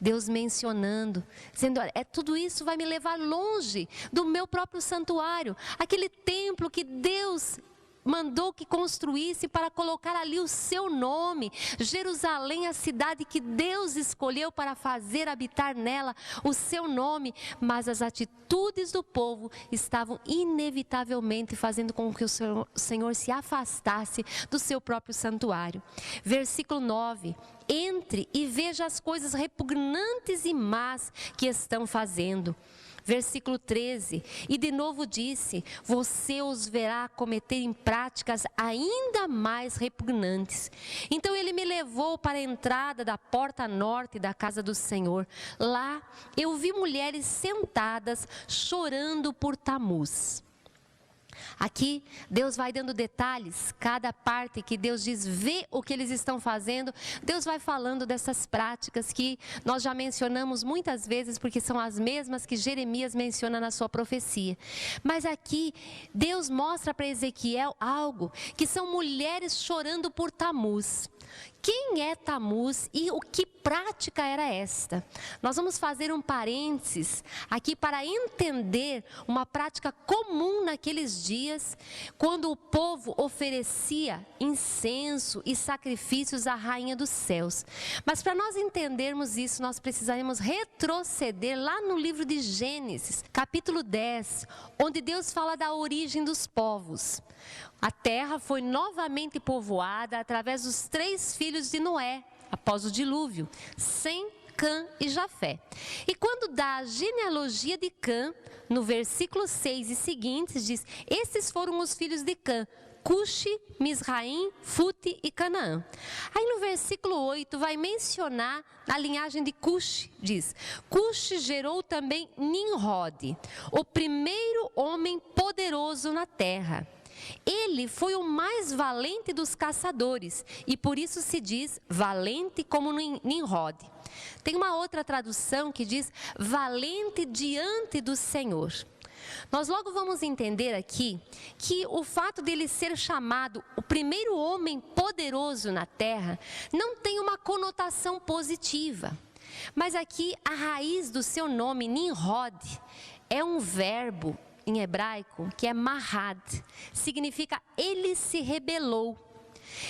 Deus mencionando, dizendo, olha, tudo isso vai me levar longe do meu próprio santuário, aquele templo que Deus mandou que construísse para colocar ali o seu nome. Jerusalém, a cidade que Deus escolheu para fazer habitar nela o seu nome, mas as atitudes do povo estavam inevitavelmente fazendo com que o Senhor se afastasse do seu próprio santuário. Versículo 9: entre e veja as coisas repugnantes e más que estão fazendo. Versículo 13, e de novo disse, você os verá cometerem práticas ainda mais repugnantes. Então ele me levou para a entrada da porta norte da casa do Senhor. Lá eu vi mulheres sentadas chorando por Tamuz. Aqui Deus vai dando detalhes, cada parte que Deus diz, vê o que eles estão fazendo, Deus vai falando dessas práticas que nós já mencionamos muitas vezes, porque são as mesmas que Jeremias menciona na sua profecia. Mas aqui Deus mostra para Ezequiel algo, que são mulheres chorando por Tamuz. Quem é Tamuz e o que prática era esta? Nós vamos fazer um parênteses aqui para entender uma prática comum naqueles dias, quando o povo oferecia incenso e sacrifícios à rainha dos céus. Mas para nós entendermos isso, nós precisaremos retroceder lá no livro de Gênesis, capítulo 10, onde Deus fala da origem dos povos. A terra foi novamente povoada através dos 3 filhos de Noé, após o dilúvio, Sem, Cã e Jafé. E quando dá a genealogia de Cã, no versículo 6 e seguintes, diz, esses foram os filhos de Cã, Cuxi, Misraim, Fute e Canaã. Aí no versículo 8 vai mencionar a linhagem de Cuxi, diz, Cuxi gerou também Nimrod, o primeiro homem poderoso na terra. Ele foi o mais valente dos caçadores e por isso se diz valente como Nimrod. Tem uma outra tradução que diz valente diante do Senhor. Nós logo vamos entender aqui que o fato dele ser chamado o primeiro homem poderoso na terra não tem uma conotação positiva. Mas aqui a raiz do seu nome, Nimrod, é um verbo em hebraico, que é mahad, significa ele se rebelou.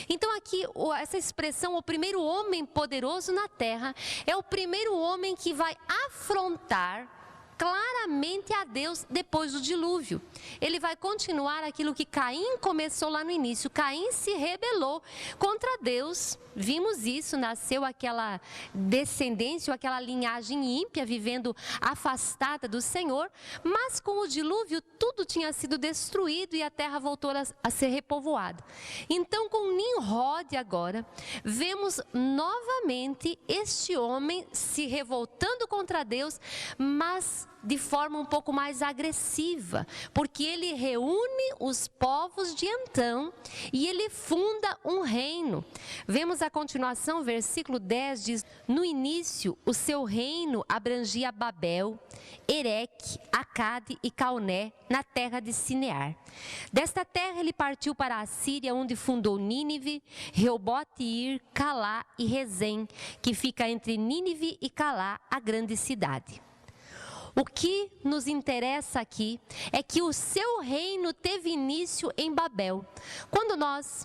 Então aqui, essa expressão, o primeiro homem poderoso na terra, é o primeiro homem que vai afrontar claramente a Deus depois do dilúvio. Ele vai continuar aquilo que Caim começou lá no início. Caim se rebelou contra Deus. Vimos isso, nasceu aquela descendência, aquela linhagem ímpia, vivendo afastada do Senhor. Mas com o dilúvio, tudo tinha sido destruído e a terra voltou a ser repovoada. Então, com Nimrod agora, vemos novamente este homem se revoltando contra Deus, mas de forma um pouco mais agressiva, porque ele reúne os povos de então e ele funda um reino. Vemos a continuação, versículo 10 diz, no início o seu reino abrangia Babel, Ereque, Acade e Cauné, na terra de Sinear. Desta terra ele partiu para a Síria, onde fundou Nínive, Reobote-ir, Calá e Rezém, que fica entre Nínive e Calá, a grande cidade. O que nos interessa aqui é que o seu reino teve início em Babel. Quando nós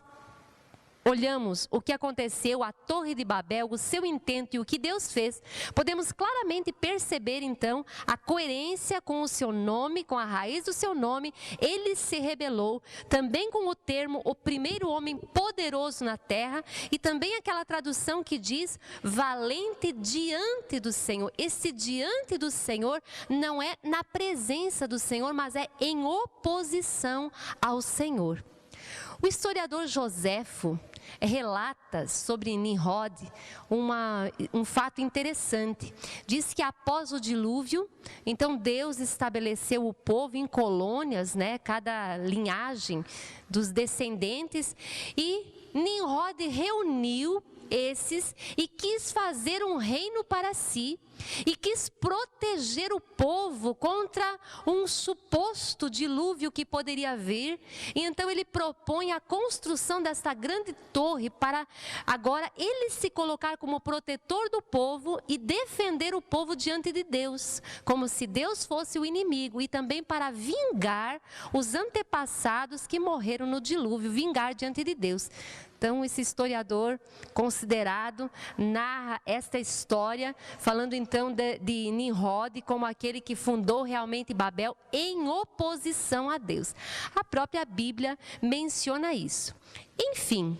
olhamos o que aconteceu, a Torre de Babel, o seu intento e o que Deus fez, podemos claramente perceber então a coerência com o seu nome, com a raiz do seu nome. Ele se rebelou, também com o termo o primeiro homem poderoso na terra, e também aquela tradução que diz valente diante do Senhor. Esse diante do Senhor não é na presença do Senhor, mas é em oposição ao Senhor. O historiador Joséfo relata sobre Nimrod um fato interessante. Diz que após o dilúvio, então Deus estabeleceu o povo em colônias, né, cada linhagem dos descendentes, e Nimrod reuniu esses e quis fazer um reino para si, e quis proteger o povo contra um suposto dilúvio que poderia vir. E então ele propõe a construção desta grande torre para agora ele se colocar como protetor do povo e defender o povo diante de Deus, como se Deus fosse o inimigo, e também para vingar os antepassados que morreram no dilúvio, vingar diante de Deus. Então, esse historiador considerado narra esta história, falando então de Nimrod como aquele que fundou realmente Babel em oposição a Deus. A própria Bíblia menciona isso. Enfim,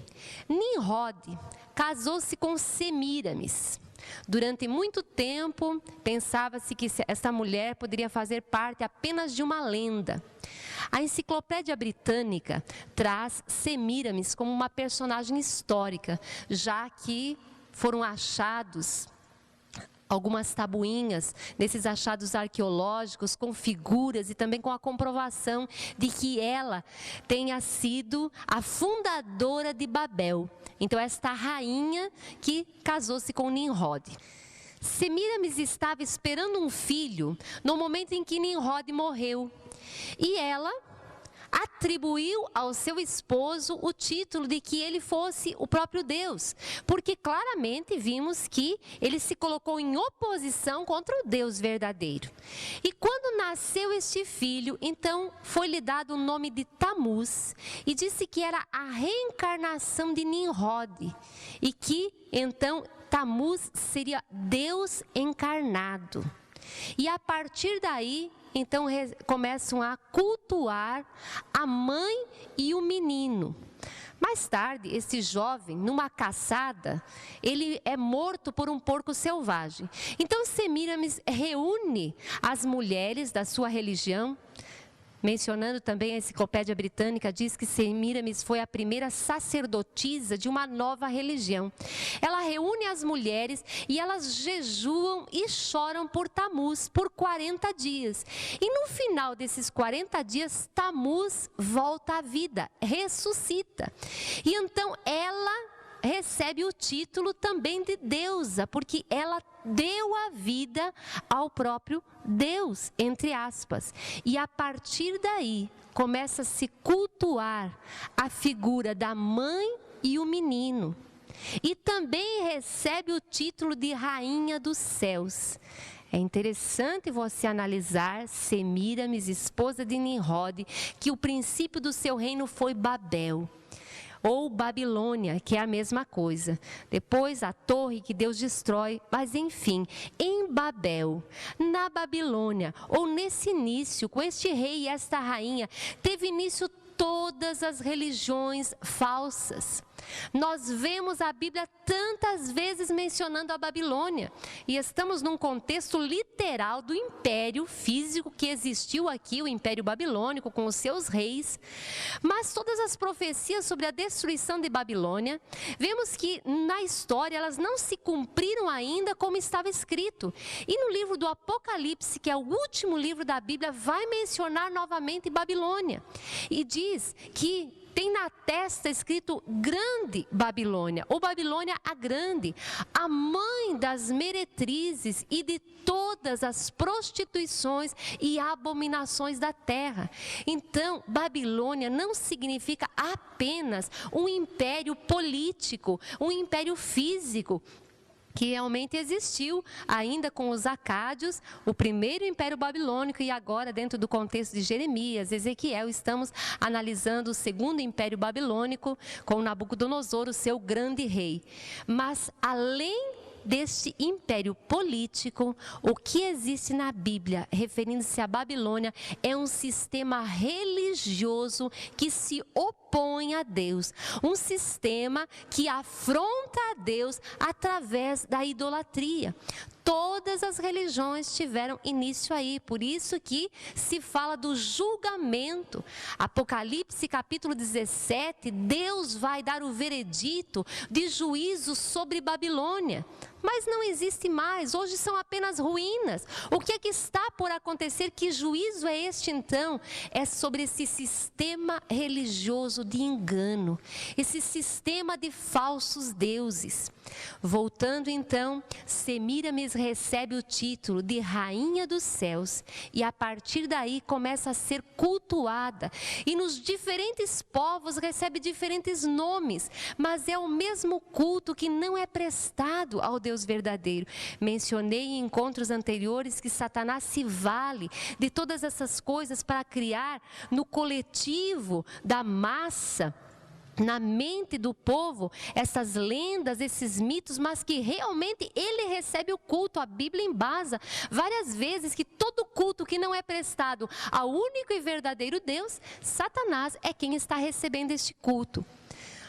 Nimrod casou-se com Semíramis. Durante muito tempo, pensava-se que esta mulher poderia fazer parte apenas de uma lenda. A Enciclopédia Britânica traz Semíramis como uma personagem histórica, já que foram achados algumas tabuinhas nesses achados arqueológicos com figuras e também com a comprovação de que ela tenha sido a fundadora de Babel. Então, esta rainha que casou-se com Nimrod. Semíramis estava esperando um filho no momento em que Nimrod morreu. E ela atribuiu ao seu esposo o título de que ele fosse o próprio Deus, porque claramente vimos que ele se colocou em oposição contra o Deus verdadeiro. E quando nasceu este filho, então foi-lhe dado o nome de Tamuz, e disse que era a reencarnação de Nimrod, e que então Tamuz seria Deus encarnado. E a partir daí, então começam a cultuar a mãe e o menino. Mais tarde, esse jovem, numa caçada, ele é morto por um porco selvagem. Então Semíramis reúne as mulheres da sua religião. Mencionando também a Enciclopédia Britânica, diz que Semíramis foi a primeira sacerdotisa de uma nova religião. Ela reúne as mulheres e elas jejuam e choram por Tamuz por 40 dias. E no final desses 40 dias, Tamuz volta à vida, ressuscita. E então ela recebe o título também de deusa, porque ela deu a vida ao próprio Deus, entre aspas. E a partir daí, começa a se cultuar a figura da mãe e o menino. E também recebe o título de rainha dos céus. É interessante você analisar Semíramis, esposa de Nimrod, que o princípio do seu reino foi Babel, ou Babilônia, que é a mesma coisa. Depois a torre que Deus destrói, mas enfim, em Babel, na Babilônia, ou nesse início, com este rei e esta rainha, teve início todas as religiões falsas. Nós vemos a Bíblia tantas vezes mencionando a Babilônia, e estamos num contexto literal do império físico que existiu aqui, o Império Babilônico, com os seus reis. Mas todas as profecias sobre a destruição de Babilônia, vemos que na história elas não se cumpriram ainda como estava escrito. E no livro do Apocalipse, que é o último livro da Bíblia, vai mencionar novamente Babilônia. E diz que tem na testa escrito Grande Babilônia, ou Babilônia a Grande, a mãe das meretrizes e de todas as prostituições e abominações da terra. Então, Babilônia não significa apenas um império político, um império físico, que realmente existiu ainda com os acádios, o primeiro império babilônico, e agora dentro do contexto de Jeremias, Ezequiel, estamos analisando o segundo império babilônico com Nabucodonosor, o seu grande rei. Mas além deste império político, o que existe na Bíblia, referindo-se à Babilônia, é um sistema religioso que se opõe a Deus, um sistema que afronta a Deus através da idolatria. Todas as religiões tiveram início aí, por isso que se fala do julgamento. Apocalipse capítulo 17, Deus vai dar o veredito de juízo sobre Babilônia. mas não existe mais, hoje são apenas ruínas. O que é que está por acontecer? Que juízo é este então? É sobre esse sistema religioso de engano, esse sistema de falsos deuses. Voltando então, Semíramis recebe o título de Rainha dos Céus e a partir daí começa a ser cultuada. E nos diferentes povos recebe diferentes nomes, mas é o mesmo culto que não é prestado ao Deus verdadeiro. Mencionei em encontros anteriores que Satanás se vale de todas essas coisas para criar no coletivo da massa, na mente do povo, essas lendas, esses mitos, mas que realmente ele recebe o culto. A Bíblia embasa várias vezes que todo culto que não é prestado ao único e verdadeiro Deus, Satanás é quem está recebendo este culto.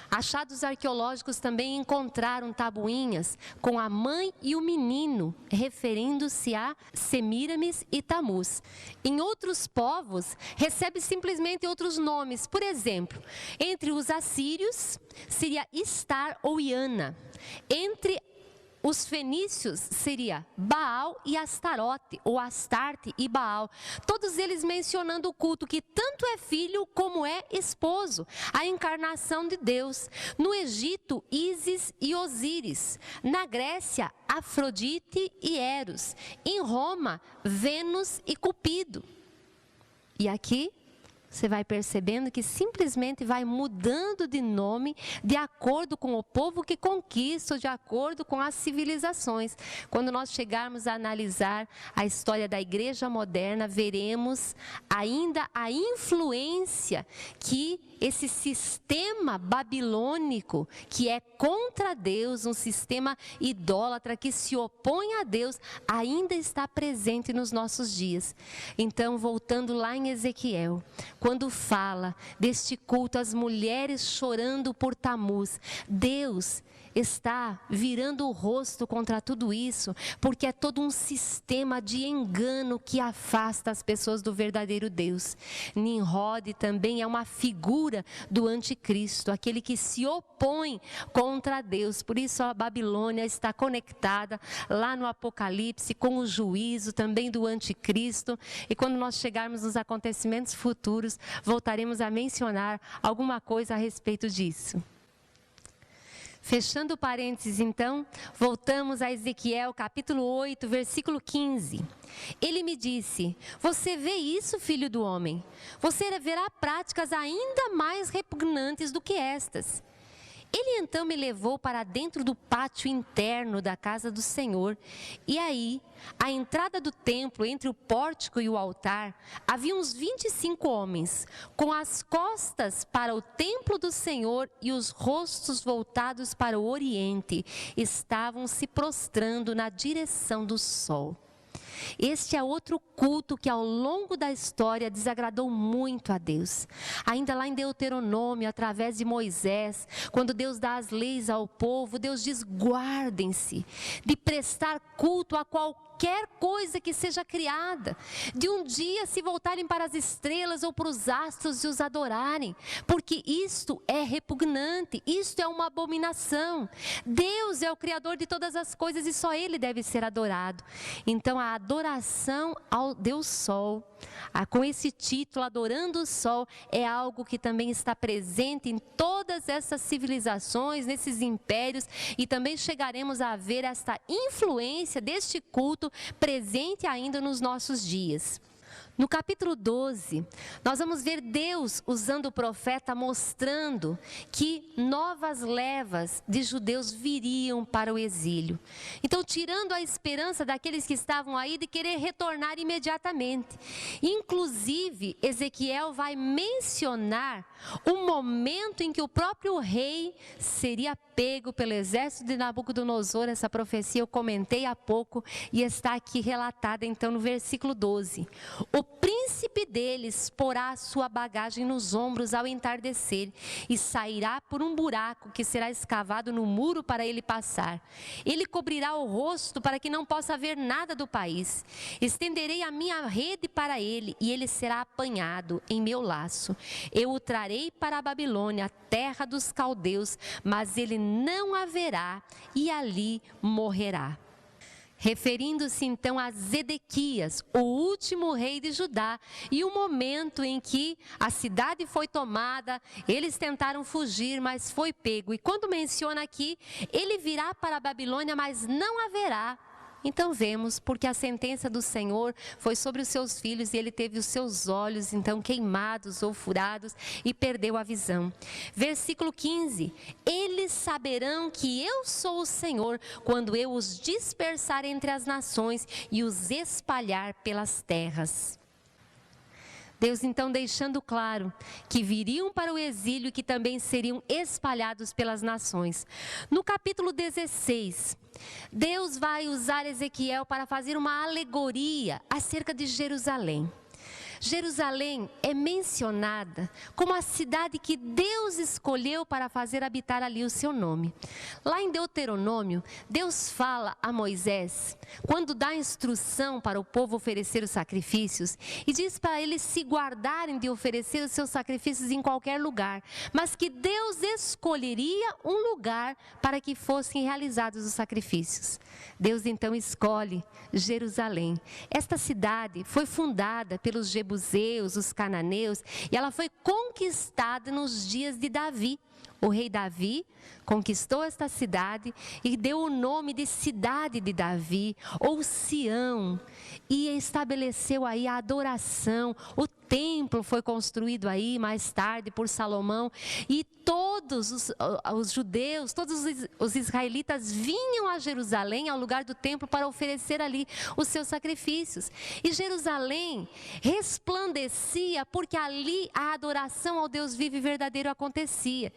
Achados arqueológicos também encontraram tabuinhas com a mãe e o menino, referindo-se a Semíramis e Tamuz. Em outros povos, recebe simplesmente outros nomes. Por exemplo, entre os assírios, seria Istar ou Iana. Entre os fenícios seria Baal e Astarote, ou Astarte e Baal. Todos eles mencionando o culto que tanto é filho como é esposo, a encarnação de Deus. No Egito, Ísis e Osíris. Na Grécia, Afrodite e Eros. Em Roma, Vênus e Cupido. E aqui você vai percebendo que simplesmente vai mudando de nome de acordo com o povo que conquista, ou de acordo com as civilizações. Quando nós chegarmos a analisar a história da igreja moderna, veremos ainda a influência que esse sistema babilônico, que é contra Deus, um sistema idólatra que se opõe a Deus, ainda está presente nos nossos dias. Então, voltando lá em Ezequiel, quando fala deste culto, as mulheres chorando por Tamuz, Deus está virando o rosto contra tudo isso, porque é todo um sistema de engano que afasta as pessoas do verdadeiro Deus. Nimrod também é uma figura do anticristo, aquele que se opõe contra Deus. Por isso a Babilônia está conectada lá no Apocalipse com o juízo também do anticristo. E quando nós chegarmos nos acontecimentos futuros, voltaremos a mencionar alguma coisa a respeito disso. Fechando parênteses então, voltamos a Ezequiel capítulo 8, versículo 15. Ele me disse: você vê isso, filho do homem? Você verá práticas ainda mais repugnantes do que estas. Ele então me levou para dentro do pátio interno da casa do Senhor, e aí, à entrada do templo, entre o pórtico e o altar, havia uns 25 homens, com as costas para o templo do Senhor e os rostos voltados para o oriente, estavam se prostrando na direção do sol. Este é outro culto que ao longo da história desagradou muito a Deus. Ainda lá em Deuteronômio, através de Moisés, quando Deus dá as leis ao povo, Deus diz: guardem-se de prestar culto a qualquer coisa que seja criada, de um dia se voltarem para as estrelas ou para os astros e os adorarem, porque isto é repugnante, isto é uma abominação. Deus é o Criador de todas as coisas e só Ele deve ser adorado. Então a adoração ao Deus Sol, com esse título, Adorando o Sol, é algo que também está presente em todas essas civilizações, nesses impérios, e também chegaremos a ver esta influência deste culto presente ainda nos nossos dias. No capítulo 12, nós vamos ver Deus usando o profeta, mostrando que novas levas de judeus viriam para o exílio. Então, tirando a esperança daqueles que estavam aí de querer retornar imediatamente. Inclusive, Ezequiel vai mencionar o momento em que o próprio rei seria pego pelo exército de Nabucodonosor. Essa profecia eu comentei há pouco e está aqui relatada então no versículo 12. O príncipe deles porá a sua bagagem nos ombros ao entardecer e sairá por um buraco que será escavado no muro para ele passar. Ele cobrirá o rosto para que não possa ver nada do país. Estenderei a minha rede para ele e ele será apanhado em meu laço. Eu o trarei para a Babilônia, terra dos caldeus, mas ele não a verá e ali morrerá. Referindo-se então a Zedequias, o último rei de Judá, e o momento em que a cidade foi tomada, eles tentaram fugir, mas foi pego. E quando menciona aqui, ele virá para a Babilônia, mas não haverá. Então vemos, porque a sentença do Senhor foi sobre os seus filhos e ele teve os seus olhos então queimados ou furados e perdeu a visão. Versículo 15, eles saberão que eu sou o Senhor quando eu os dispersar entre as nações e os espalhar pelas terras. Deus então deixando claro que viriam para o exílio e que também seriam espalhados pelas nações. No capítulo 16, Deus vai usar Ezequiel para fazer uma alegoria acerca de Jerusalém. Jerusalém é mencionada como a cidade que Deus escolheu para fazer habitar ali o seu nome. Lá em Deuteronômio, Deus fala a Moisés, quando dá instrução para o povo oferecer os sacrifícios, e diz para eles se guardarem de oferecer os seus sacrifícios em qualquer lugar, mas que Deus escolheria um lugar para que fossem realizados os sacrifícios. Deus então escolhe Jerusalém. Esta cidade foi fundada pelos jebuseus, os cananeus, e ela foi conquistada nos dias de Davi. O rei Davi conquistou esta cidade e deu o nome de cidade de Davi, ou Sião, e estabeleceu aí a adoração. O templo foi construído aí mais tarde por Salomão, e todos os judeus, todos os israelitas vinham a Jerusalém, ao lugar do templo, para oferecer ali os seus sacrifícios. E Jerusalém resplandecia porque ali a adoração ao Deus vivo e verdadeiro acontecia.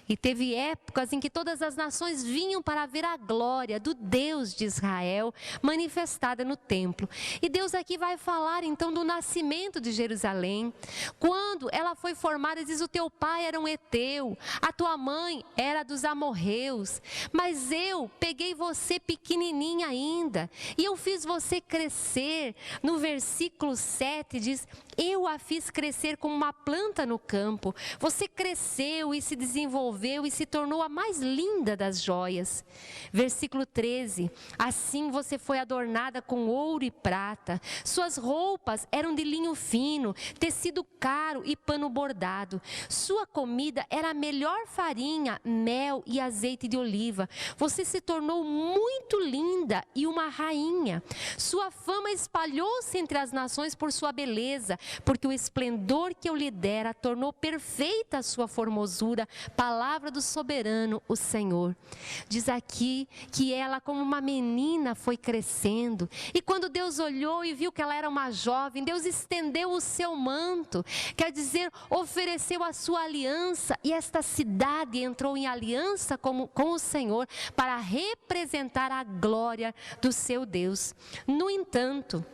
E teve épocas em que todas as nações vinham para ver a glória do Deus de Israel manifestada no templo. E Deus aqui vai falar então do nascimento de Jerusalém. Quando ela foi formada, diz: o teu pai era um heteu, a tua mãe era dos amorreus, mas eu peguei você pequenininha ainda e eu fiz você crescer. No versículo 7 diz: eu a fiz crescer como uma planta no campo. Você cresceu e se desenvolveu e se tornou a mais linda das joias. Versículo 13, assim você foi adornada com ouro e prata. Suas roupas eram de linho fino, tecido caro e pano bordado. Sua comida era a melhor farinha, mel e azeite de oliva. Você se tornou muito linda e uma rainha. Sua fama espalhou-se entre as nações por sua beleza, porque o esplendor que eu lhe dera tornou perfeita a sua formosura. Palavra do soberano, o Senhor. Diz aqui que ela, como uma menina, foi crescendo. E quando Deus olhou e viu que ela era uma jovem, Deus estendeu o seu manto. Quer dizer, ofereceu a sua aliança. E esta cidade entrou em aliança com o Senhor para representar a glória do seu Deus. No entanto,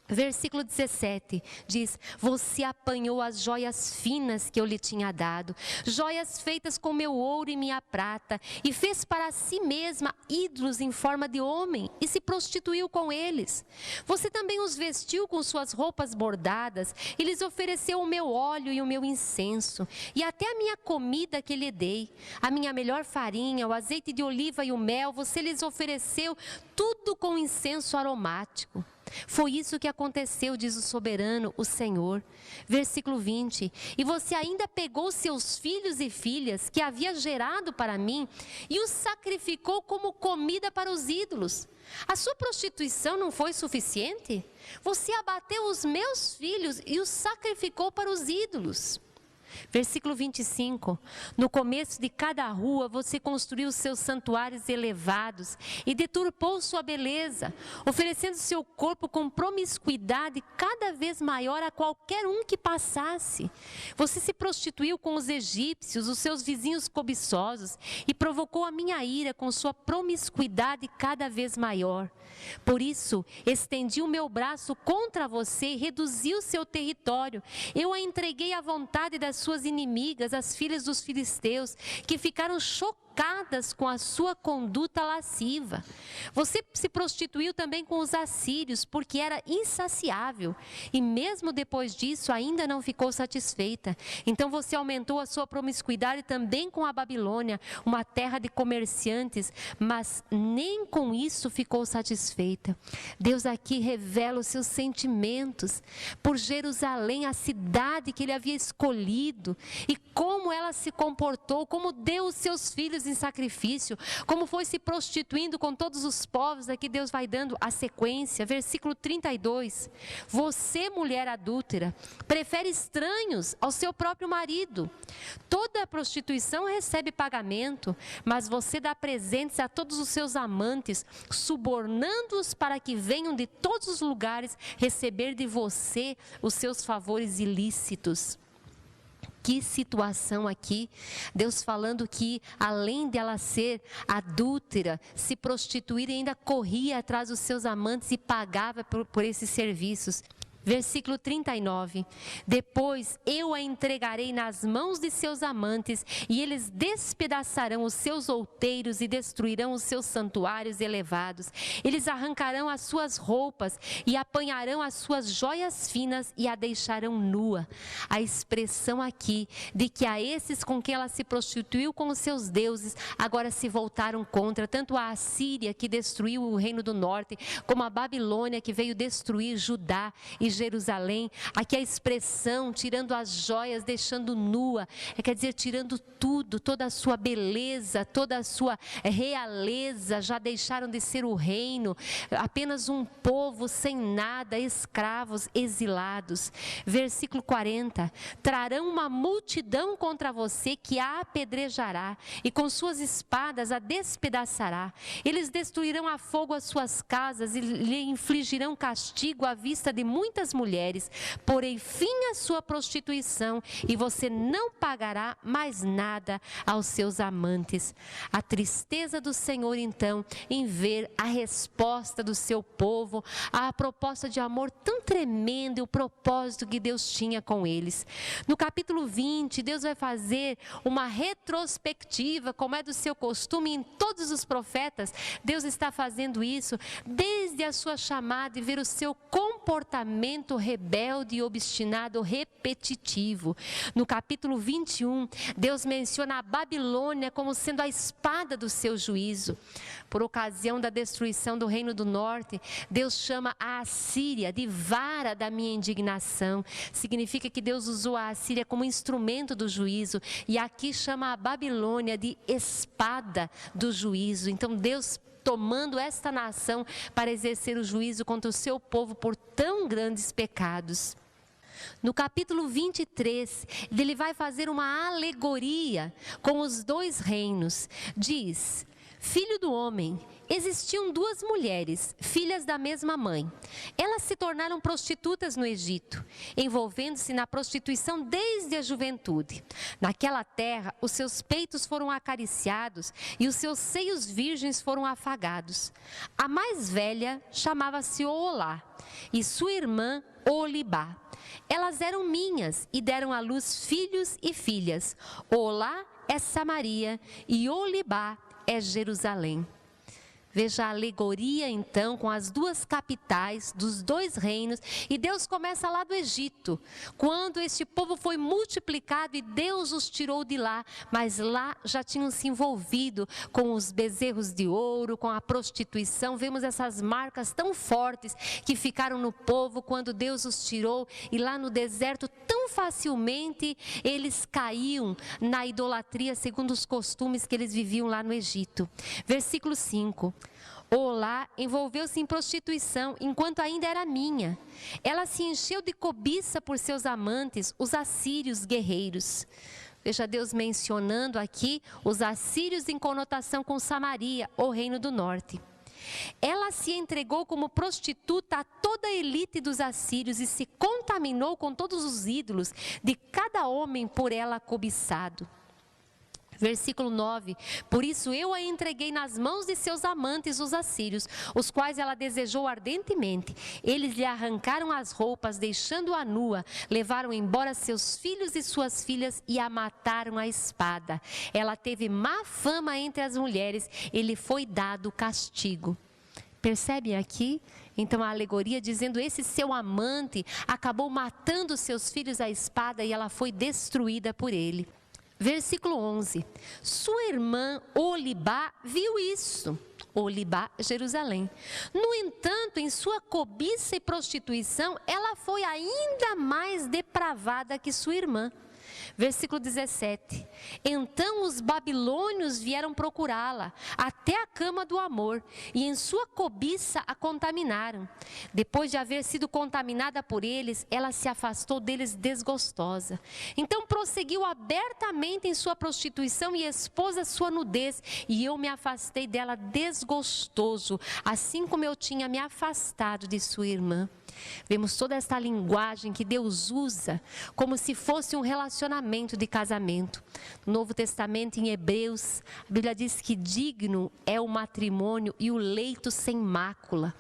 versículo 17 diz: você apanhou as joias finas que eu lhe tinha dado, joias feitas com meu ouro e minha prata, e fez para si mesma ídolos em forma de homem e se prostituiu com eles. Você também os vestiu com suas roupas bordadas e lhes ofereceu o meu óleo e o meu incenso, e até a minha comida que lhe dei, a minha melhor farinha, o azeite de oliva e o mel, você lhes ofereceu tudo com incenso aromático. Foi isso que aconteceu, diz o soberano, o Senhor. Versículo 20, e você ainda pegou seus filhos e filhas que havia gerado para mim e os sacrificou como comida para os ídolos. A sua prostituição não foi suficiente? Você abateu os meus filhos e os sacrificou para os ídolos. Versículo 25. No começo de cada rua você construiu seus santuários elevados e deturpou sua beleza, oferecendo seu corpo com promiscuidade cada vez maior a qualquer um que passasse. Você se prostituiu com os egípcios, os seus vizinhos cobiçosos, e provocou a minha ira com sua promiscuidade cada vez maior. Por isso, estendi o meu braço contra você e reduzi o seu território. Eu a entreguei à vontade das suas inimigas, as filhas dos filisteus, que ficaram chocadas com a sua conduta lasciva. Você se prostituiu também com os assírios, porque era insaciável, e mesmo depois disso ainda não ficou satisfeita. Então você aumentou a sua promiscuidade também com a Babilônia, uma terra de comerciantes, mas nem com isso ficou satisfeita. Deus aqui revela os seus sentimentos por Jerusalém, a cidade que ele havia escolhido, e como ela se comportou, como deu os seus filhos em sacrifício, como foi se prostituindo com todos os povos. Aqui Deus vai dando a sequência, versículo 32. Você, mulher adúltera, prefere estranhos ao seu próprio marido. Toda prostituição recebe pagamento, mas você dá presentes a todos os seus amantes, subornando-os para que venham de todos os lugares receber de você os seus favores ilícitos. Que situação aqui, Deus falando que além de ela ser adúltera, se prostituir, ainda corria atrás dos seus amantes e pagava por esses serviços. Versículo 39. Depois eu a entregarei nas mãos de seus amantes, e eles despedaçarão os seus outeiros e destruirão os seus santuários elevados. Eles arrancarão as suas roupas e apanharão as suas joias finas e a deixarão nua. A expressão aqui de que a esses com quem ela se prostituiu com os seus deuses, agora se voltaram contra, tanto a Assíria, que destruiu o reino do norte, como a Babilônia, que veio destruir Judá e Jerusalém. Aqui a expressão tirando as joias, deixando nua, quer dizer, tirando tudo, toda a sua beleza, toda a sua realeza, já deixaram de ser o reino, apenas um povo sem nada, escravos, exilados. Versículo 40. Trarão uma multidão contra você que a apedrejará e com suas espadas a despedaçará. Eles destruirão a fogo as suas casas e lhe infligirão castigo à vista de muitas mulheres, porém fim à sua prostituição, e você não pagará mais nada aos seus amantes. A tristeza do Senhor então em ver a resposta do seu povo à proposta de amor tão tremenda e o propósito que Deus tinha com eles. No capítulo 20, Deus vai fazer uma retrospectiva, como é do seu costume em todos os profetas. Deus está fazendo isso desde a sua chamada, e ver o seu comportamento rebelde e obstinado, repetitivo. No capítulo 21, Deus menciona a Babilônia como sendo a espada do seu juízo. Por ocasião da destruição do reino do norte, Deus chama a Assíria de vara da minha indignação. Significa que Deus usou a Assíria como instrumento do juízo, e aqui chama a Babilônia de espada do juízo. Então Deus tomando esta nação para exercer o juízo contra o seu povo por tão grandes pecados. No capítulo 23, ele vai fazer uma alegoria com os dois reinos. Diz: filho do homem, existiam duas mulheres, filhas da mesma mãe. Elas se tornaram prostitutas no Egito, envolvendo-se na prostituição desde a juventude. Naquela terra, os seus peitos foram acariciados e os seus seios virgens foram afagados. A mais velha chamava-se Oholá e sua irmã Oholibá. Elas eram minhas e deram à luz filhos e filhas. Oholá é Samaria e Oholibá é Jerusalém. Veja a alegoria então com as duas capitais dos dois reinos, e Deus começa lá do Egito, quando este povo foi multiplicado e Deus os tirou de lá, mas lá já tinham se envolvido com os bezerros de ouro, com a prostituição. Vemos essas marcas tão fortes que ficaram no povo quando Deus os tirou, e lá no deserto tão facilmente eles caíam na idolatria segundo os costumes que eles viviam lá no Egito. Versículo 5. Olá envolveu-se em prostituição enquanto ainda era minha. Ela se encheu de cobiça por seus amantes, os assírios guerreiros. Veja Deus mencionando aqui os assírios em conotação com Samaria, o reino do norte. Ela se entregou como prostituta a toda a elite dos assírios e se contaminou com todos os ídolos de cada homem por ela cobiçado. Versículo 9, por isso eu a entreguei nas mãos de seus amantes, os assírios, os quais ela desejou ardentemente. Eles lhe arrancaram as roupas, deixando-a nua, levaram embora seus filhos e suas filhas e a mataram à espada. Ela teve má fama entre as mulheres, e lhe foi dado castigo. Percebem aqui? Então a alegoria dizendo, esse seu amante acabou matando seus filhos à espada e ela foi destruída por ele. Versículo 11, sua irmã Olibá viu isso, Olibá, Jerusalém. No entanto, em sua cobiça e prostituição, ela foi ainda mais depravada que sua irmã. Versículo 17, então os babilônios vieram procurá-la até a cama do amor e em sua cobiça a contaminaram. Depois de haver sido contaminada por eles, ela se afastou deles desgostosa. Então prosseguiu abertamente em sua prostituição e expôs a sua nudez, e eu me afastei dela desgostoso, assim como eu tinha me afastado de sua irmã. Vemos toda esta linguagem que Deus usa como se fosse um relacionamento de casamento. No Novo Testamento, em Hebreus, a Bíblia diz que digno é o matrimônio e o leito sem mácula.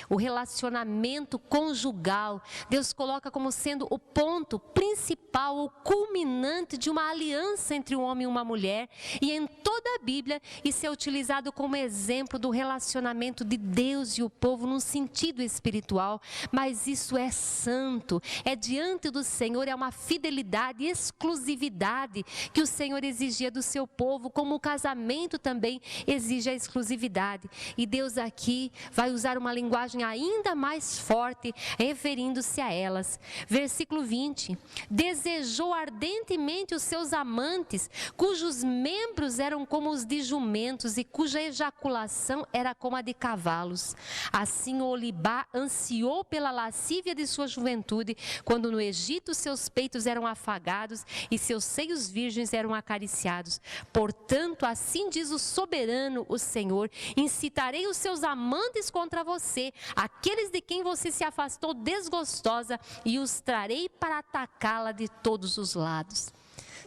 O relacionamento conjugal, Deus coloca como sendo o ponto principal, o culminante de uma aliança entre um homem e uma mulher. E em toda a Bíblia, isso é utilizado como exemplo do relacionamento de Deus e o povo num sentido espiritual. Mas isso é santo, é diante do Senhor, é uma fidelidade e exclusividade que o Senhor exigia do seu povo, como o casamento também exige a exclusividade. E Deus aqui vai usar uma linguagem ainda mais forte, referindo-se a elas. Versículo 20, desejou ardentemente os seus amantes, cujos membros eram como os de jumentos e cuja ejaculação era como a de cavalos. Assim Olibá ansiou pela lascívia de sua juventude, quando no Egito seus peitos eram afagados e seus seios virgens eram acariciados. Portanto, assim diz o soberano, o Senhor, incitarei os seus amantes contra você, aqueles de quem você se afastou desgostosa, e os trarei para atacá-la de todos os lados.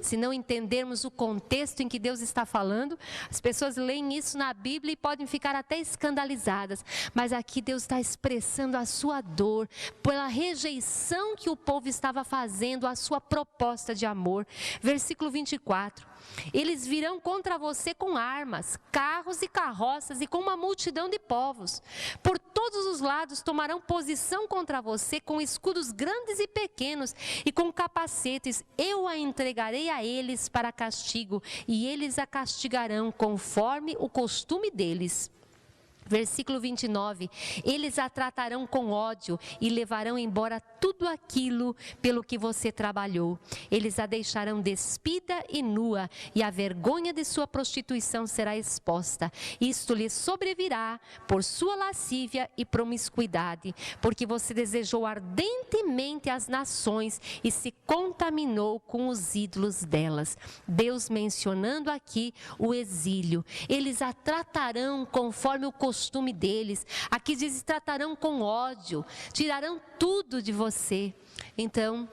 Se não entendermos o contexto em que Deus está falando, as pessoas leem isso na Bíblia e podem ficar até escandalizadas. Mas aqui Deus está expressando a sua dor pela rejeição que o povo estava fazendo à sua proposta de amor. Versículo 24. Eles virão contra você com armas, carros e carroças e com uma multidão de povos. Por todos os lados tomarão posição contra você com escudos grandes e pequenos e com capacetes. Eu a entregarei a eles para castigo e eles a castigarão conforme o costume deles. Versículo 29, eles a tratarão com ódio e levarão embora tudo aquilo pelo que você trabalhou. Eles a deixarão despida e nua, e a vergonha de sua prostituição será exposta. Isto lhe sobrevirá por sua lascívia e promiscuidade, porque você desejou ardentemente as nações e se contaminou com os ídolos delas. Deus mencionando aqui o exílio. Eles a tratarão conforme o costume deles. Aqui diz, tratarão com ódio, tirarão tudo de você. Então,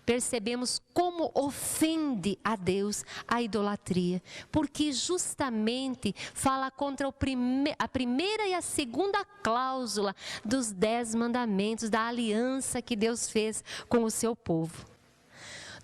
percebemos como ofende a Deus a idolatria, porque justamente fala contra a primeira e a segunda cláusula dos 10 mandamentos, da aliança que Deus fez com o seu povo.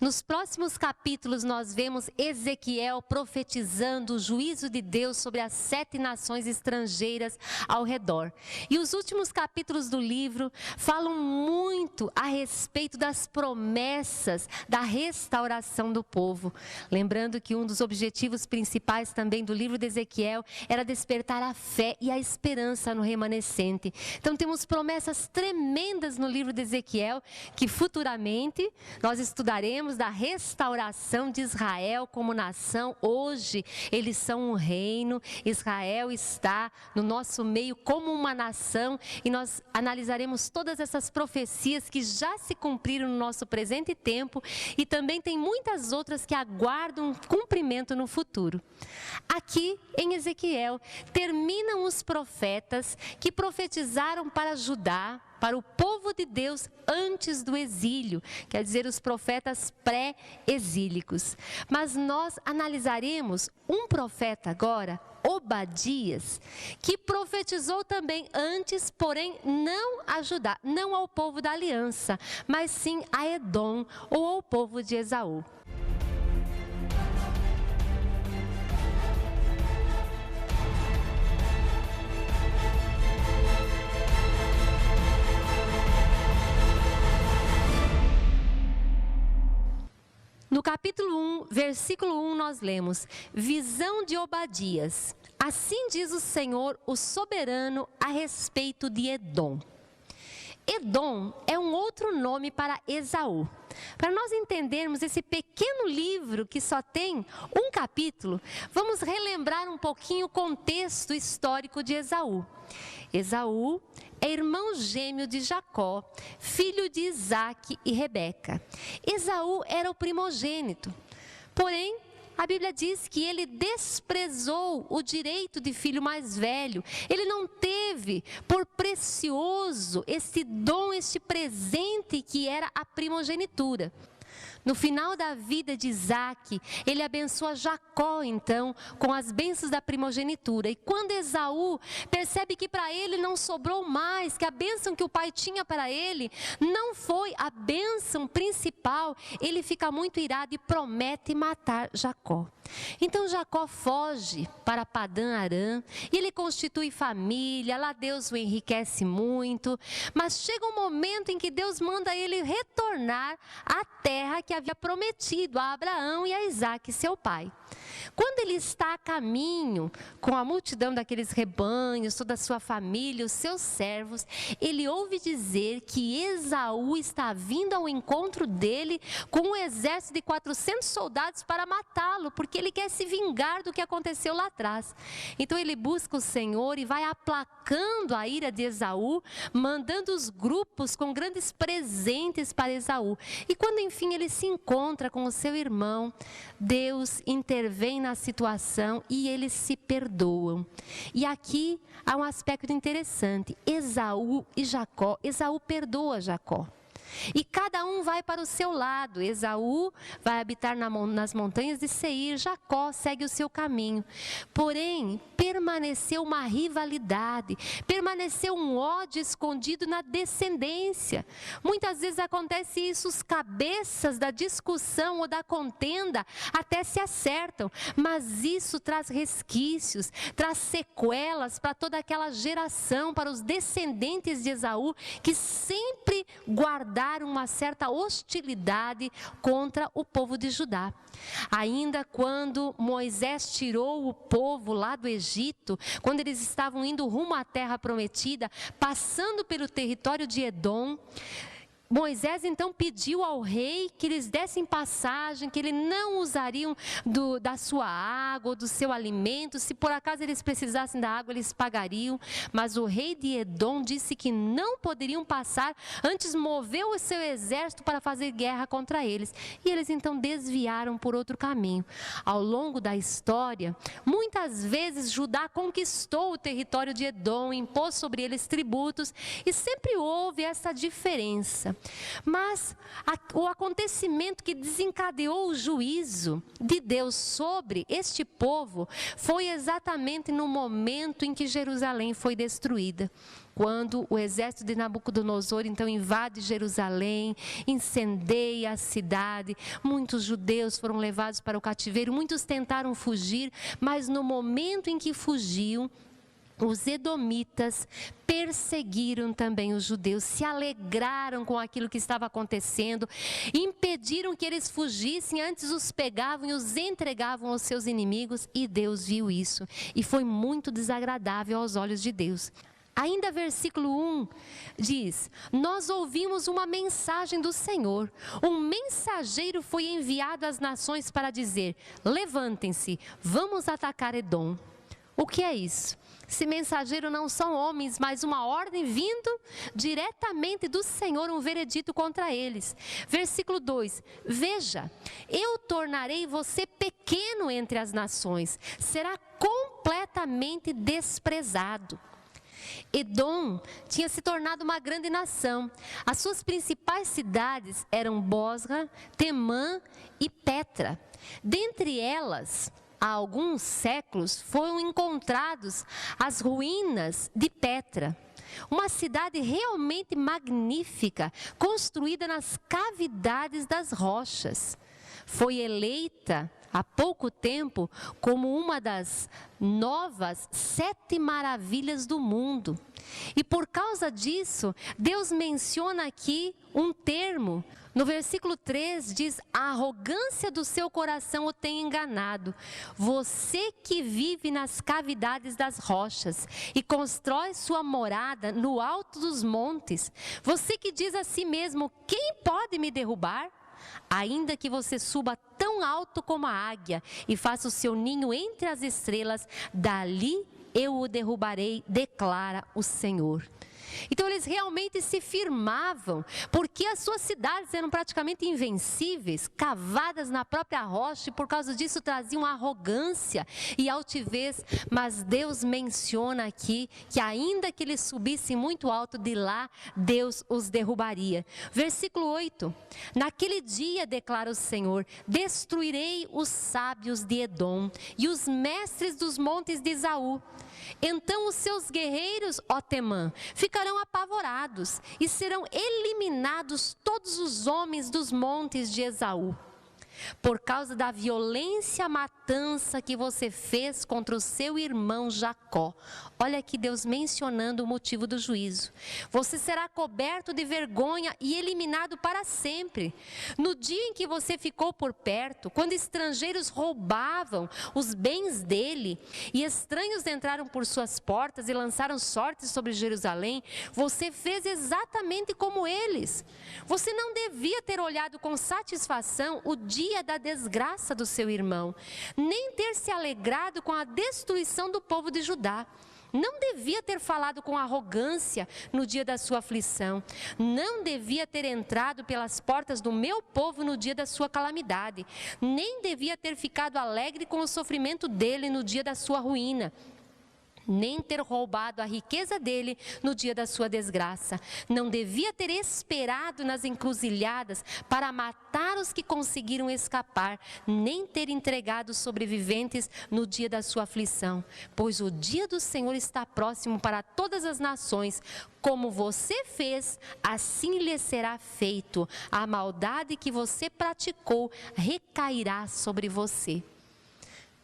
Nos próximos capítulos nós vemos Ezequiel profetizando o juízo de Deus sobre as 7 nações estrangeiras ao redor. E os últimos capítulos do livro falam muito a respeito das promessas da restauração do povo. Lembrando que um dos objetivos principais também do livro de Ezequiel era despertar a fé e a esperança no remanescente. Então temos promessas tremendas no livro de Ezequiel que futuramente nós estudaremos lembramos da restauração de Israel como nação. Hoje eles são um reino, Israel está no nosso meio como uma nação, e nós analisaremos todas essas profecias que já se cumpriram no nosso presente tempo, e também tem muitas outras que aguardam cumprimento no futuro. Aqui em Ezequiel terminam os profetas que profetizaram para Judá, para o povo de Deus antes do exílio, quer dizer, os profetas pré-exílicos. Mas nós analisaremos um profeta agora, Obadias, que profetizou também antes, porém não a Judá, não ao povo da aliança, mas sim a Edom ou ao povo de Esaú. No capítulo 1, versículo 1, nós lemos: visão de Obadias. Assim diz o Senhor, o soberano, a respeito de Edom. Edom é um outro nome para Esaú. Para nós entendermos esse pequeno livro que só tem um capítulo, vamos relembrar um pouquinho o contexto histórico de Esaú. Esaú é irmão gêmeo de Jacó, filho de Isaque e Rebeca. Esaú era o primogênito, porém, a Bíblia diz que ele desprezou o direito de filho mais velho. Ele não teve por precioso esse dom, este presente que era a primogenitura. No final da vida de Isaque, ele abençoa Jacó, então, com as bênçãos da primogenitura. E quando Esaú percebe que para ele não sobrou mais, que a bênção que o pai tinha para ele não foi a bênção principal, ele fica muito irado e promete matar Jacó. Então Jacó foge para Padã-Arã e ele constitui família, lá Deus o enriquece muito, mas chega um momento em que Deus manda ele retornar à terra que havia prometido a Abraão e a Isaque, seu pai. Quando ele está a caminho, com a multidão daqueles rebanhos, toda a sua família, os seus servos, ele ouve dizer que Esaú está vindo ao encontro dele com um exército de 400 soldados para matá-lo, porque ele quer se vingar do que aconteceu lá atrás. Então ele busca o Senhor e vai aplacando a ira de Esaú, mandando os grupos com grandes presentes para Esaú. E quando enfim ele se encontra com o seu irmão, Deus intervém na situação e eles se perdoam. E aqui há um aspecto interessante: Esaú e Jacó. Esaú perdoa Jacó. E cada um vai para o seu lado. Esaú vai habitar nas montanhas de Seir, Jacó segue o seu caminho. Porém, permaneceu uma rivalidade, permaneceu um ódio escondido na descendência. Muitas vezes acontece isso, os cabeças da discussão ou da contenda até se acertam, mas isso traz resquícios, traz sequelas para toda aquela geração, para os descendentes de Esaú, que sempre guardaram uma certa hostilidade contra o povo de Judá. Ainda quando Moisés tirou o povo lá do Egito, quando eles estavam indo rumo à terra prometida, passando pelo território de Edom, Moisés então pediu ao rei que eles dessem passagem, que eles não usariam da sua água ou do seu alimento. Se por acaso eles precisassem da água, eles pagariam. Mas o rei de Edom disse que não poderiam passar, antes moveu o seu exército para fazer guerra contra eles. E eles então desviaram por outro caminho. Ao longo da história, muitas vezes Judá conquistou o território de Edom, impôs sobre eles tributos, e sempre houve essa diferença. Mas o acontecimento que desencadeou o juízo de Deus sobre este povo foi exatamente no momento em que Jerusalém foi destruída. Quando o exército de Nabucodonosor então invade Jerusalém, incendeia a cidade, muitos judeus foram levados para o cativeiro, muitos tentaram fugir, mas no momento em que fugiam, os edomitas perseguiram também os judeus, se alegraram com aquilo que estava acontecendo, impediram que eles fugissem, antes os pegavam e os entregavam aos seus inimigos, e Deus viu isso, e foi muito desagradável aos olhos de Deus. Ainda versículo 1 diz: nós ouvimos uma mensagem do Senhor. Um mensageiro foi enviado às nações para dizer: levantem-se, vamos atacar Edom. O que é isso? Esse mensageiro não são homens, mas uma ordem vindo diretamente do Senhor, um veredito contra eles. Versículo 2: veja, eu tornarei você pequeno entre as nações, será completamente desprezado. Edom tinha se tornado uma grande nação. As suas principais cidades eram Bosra, Temã e Petra. Dentre elas, há alguns séculos, foram encontrados as ruínas de Petra. Uma cidade realmente magnífica, construída nas cavidades das rochas. Foi eleita há pouco tempo como uma das novas 7 maravilhas do mundo. E por causa disso, Deus menciona aqui um termo. No versículo 3 diz: a arrogância do seu coração o tem enganado. Você que vive nas cavidades das rochas e constrói sua morada no alto dos montes. Você que diz a si mesmo: quem pode me derrubar? Ainda que você suba tão alto como a águia e faça o seu ninho entre as estrelas, dali eu o derrubarei, declara o Senhor. Então eles realmente se firmavam, porque as suas cidades eram praticamente invencíveis, cavadas na própria rocha, e por causa disso traziam arrogância e altivez. Mas Deus menciona aqui que ainda que eles subissem muito alto, de lá Deus os derrubaria. Versículo 8: naquele dia, declara o Senhor, destruirei os sábios de Edom e os mestres dos montes de Esaú. Então os seus guerreiros, ó Temã, ficarão apavorados e serão eliminados todos os homens dos montes de Esaú. Por causa da violência, matança que você fez contra o seu irmão Jacó. Olha aqui Deus mencionando o motivo do juízo. Você será coberto de vergonha e eliminado para sempre. No dia em que você ficou por perto, quando estrangeiros roubavam os bens dele e estranhos entraram por suas portas e lançaram sortes sobre Jerusalém, você fez exatamente como eles. Você não devia ter olhado com satisfação o dia da desgraça do seu irmão, nem ter se alegrado com a destruição do povo de Judá. Não devia ter falado com arrogância no dia da sua aflição. Não devia ter entrado pelas portas do meu povo no dia da sua calamidade. Nem devia ter ficado alegre com o sofrimento dele no dia da sua ruína. Nem ter roubado a riqueza dele no dia da sua desgraça. Não devia ter esperado nas encruzilhadas para matar os que conseguiram escapar, nem ter entregado os sobreviventes no dia da sua aflição. Pois o dia do Senhor está próximo para todas as nações. Como você fez, assim lhe será feito. A maldade que você praticou recairá sobre você.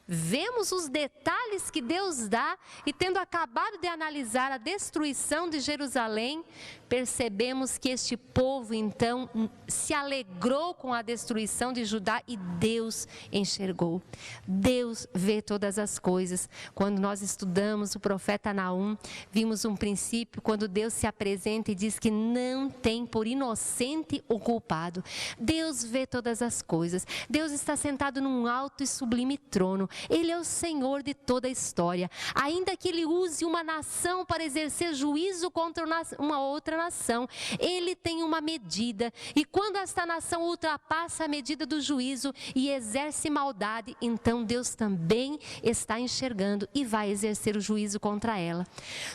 Vemos os detalhes que Deus dá e, tendo acabado de analisar a destruição de Jerusalém, percebemos que este povo então se alegrou com a destruição de Judá e Deus enxergou. Deus vê todas as coisas. Quando nós estudamos o profeta Naum, vimos um princípio quando Deus se apresenta e diz que não tem por inocente o culpado. Deus vê todas as coisas. Deus está sentado num alto e sublime trono. Ele é o Senhor de toda a história. Ainda que Ele use uma nação para exercer juízo contra uma outra nação, Ele tem uma medida. E quando esta nação ultrapassa a medida do juízo e exerce maldade, então Deus também está enxergando e vai exercer o juízo contra ela.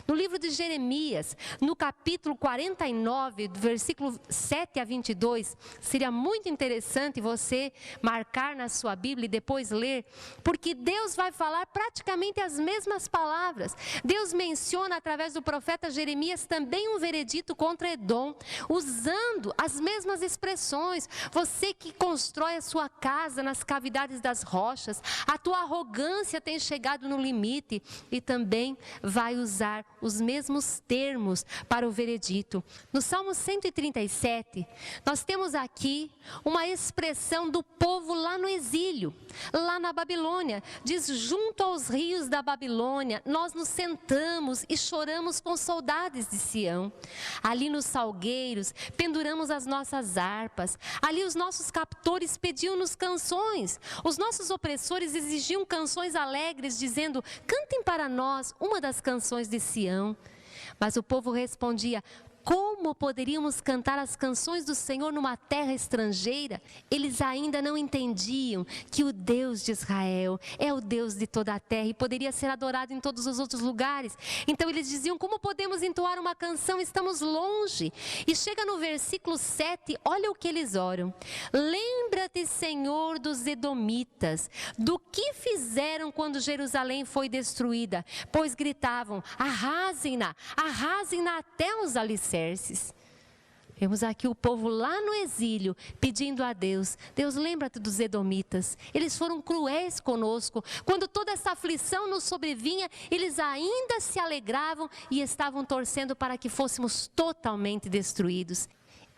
No livro de Jeremias, no capítulo 49, do versículo 7 a 22, seria muito interessante você marcar na sua Bíblia e depois ler, porque Deus vai falar praticamente as mesmas palavras. Deus menciona através do profeta Jeremias também um veredito contra Edom, usando as mesmas expressões. Você que constrói a sua casa nas cavidades das rochas, a tua arrogância tem chegado no limite, e também vai usar os mesmos termos para o veredito. No Salmo 137, nós temos aqui uma expressão do povo lá no exílio, lá na Babilônia. Babilônia, diz, junto aos rios da Babilônia, nós nos sentamos e choramos com saudades de Sião. Ali nos salgueiros, penduramos as nossas harpas. Ali os nossos captores pediam-nos canções. Os nossos opressores exigiam canções alegres, dizendo, cantem para nós uma das canções de Sião. Mas o povo respondia, como poderíamos cantar as canções do Senhor numa terra estrangeira? Eles ainda não entendiam que o Deus de Israel é o Deus de toda a terra e poderia ser adorado em todos os outros lugares. Então eles diziam, como podemos entoar uma canção? Estamos longe. E chega no versículo 7, olha o que eles oram. Lembra-te, Senhor, dos edomitas, do que fizeram quando Jerusalém foi destruída, pois gritavam, arrasem-na até os alicerces. Vemos aqui o povo lá no exílio, pedindo a Deus, Deus, lembra-te dos edomitas, eles foram cruéis conosco, quando toda essa aflição nos sobrevinha, eles ainda se alegravam e estavam torcendo para que fôssemos totalmente destruídos.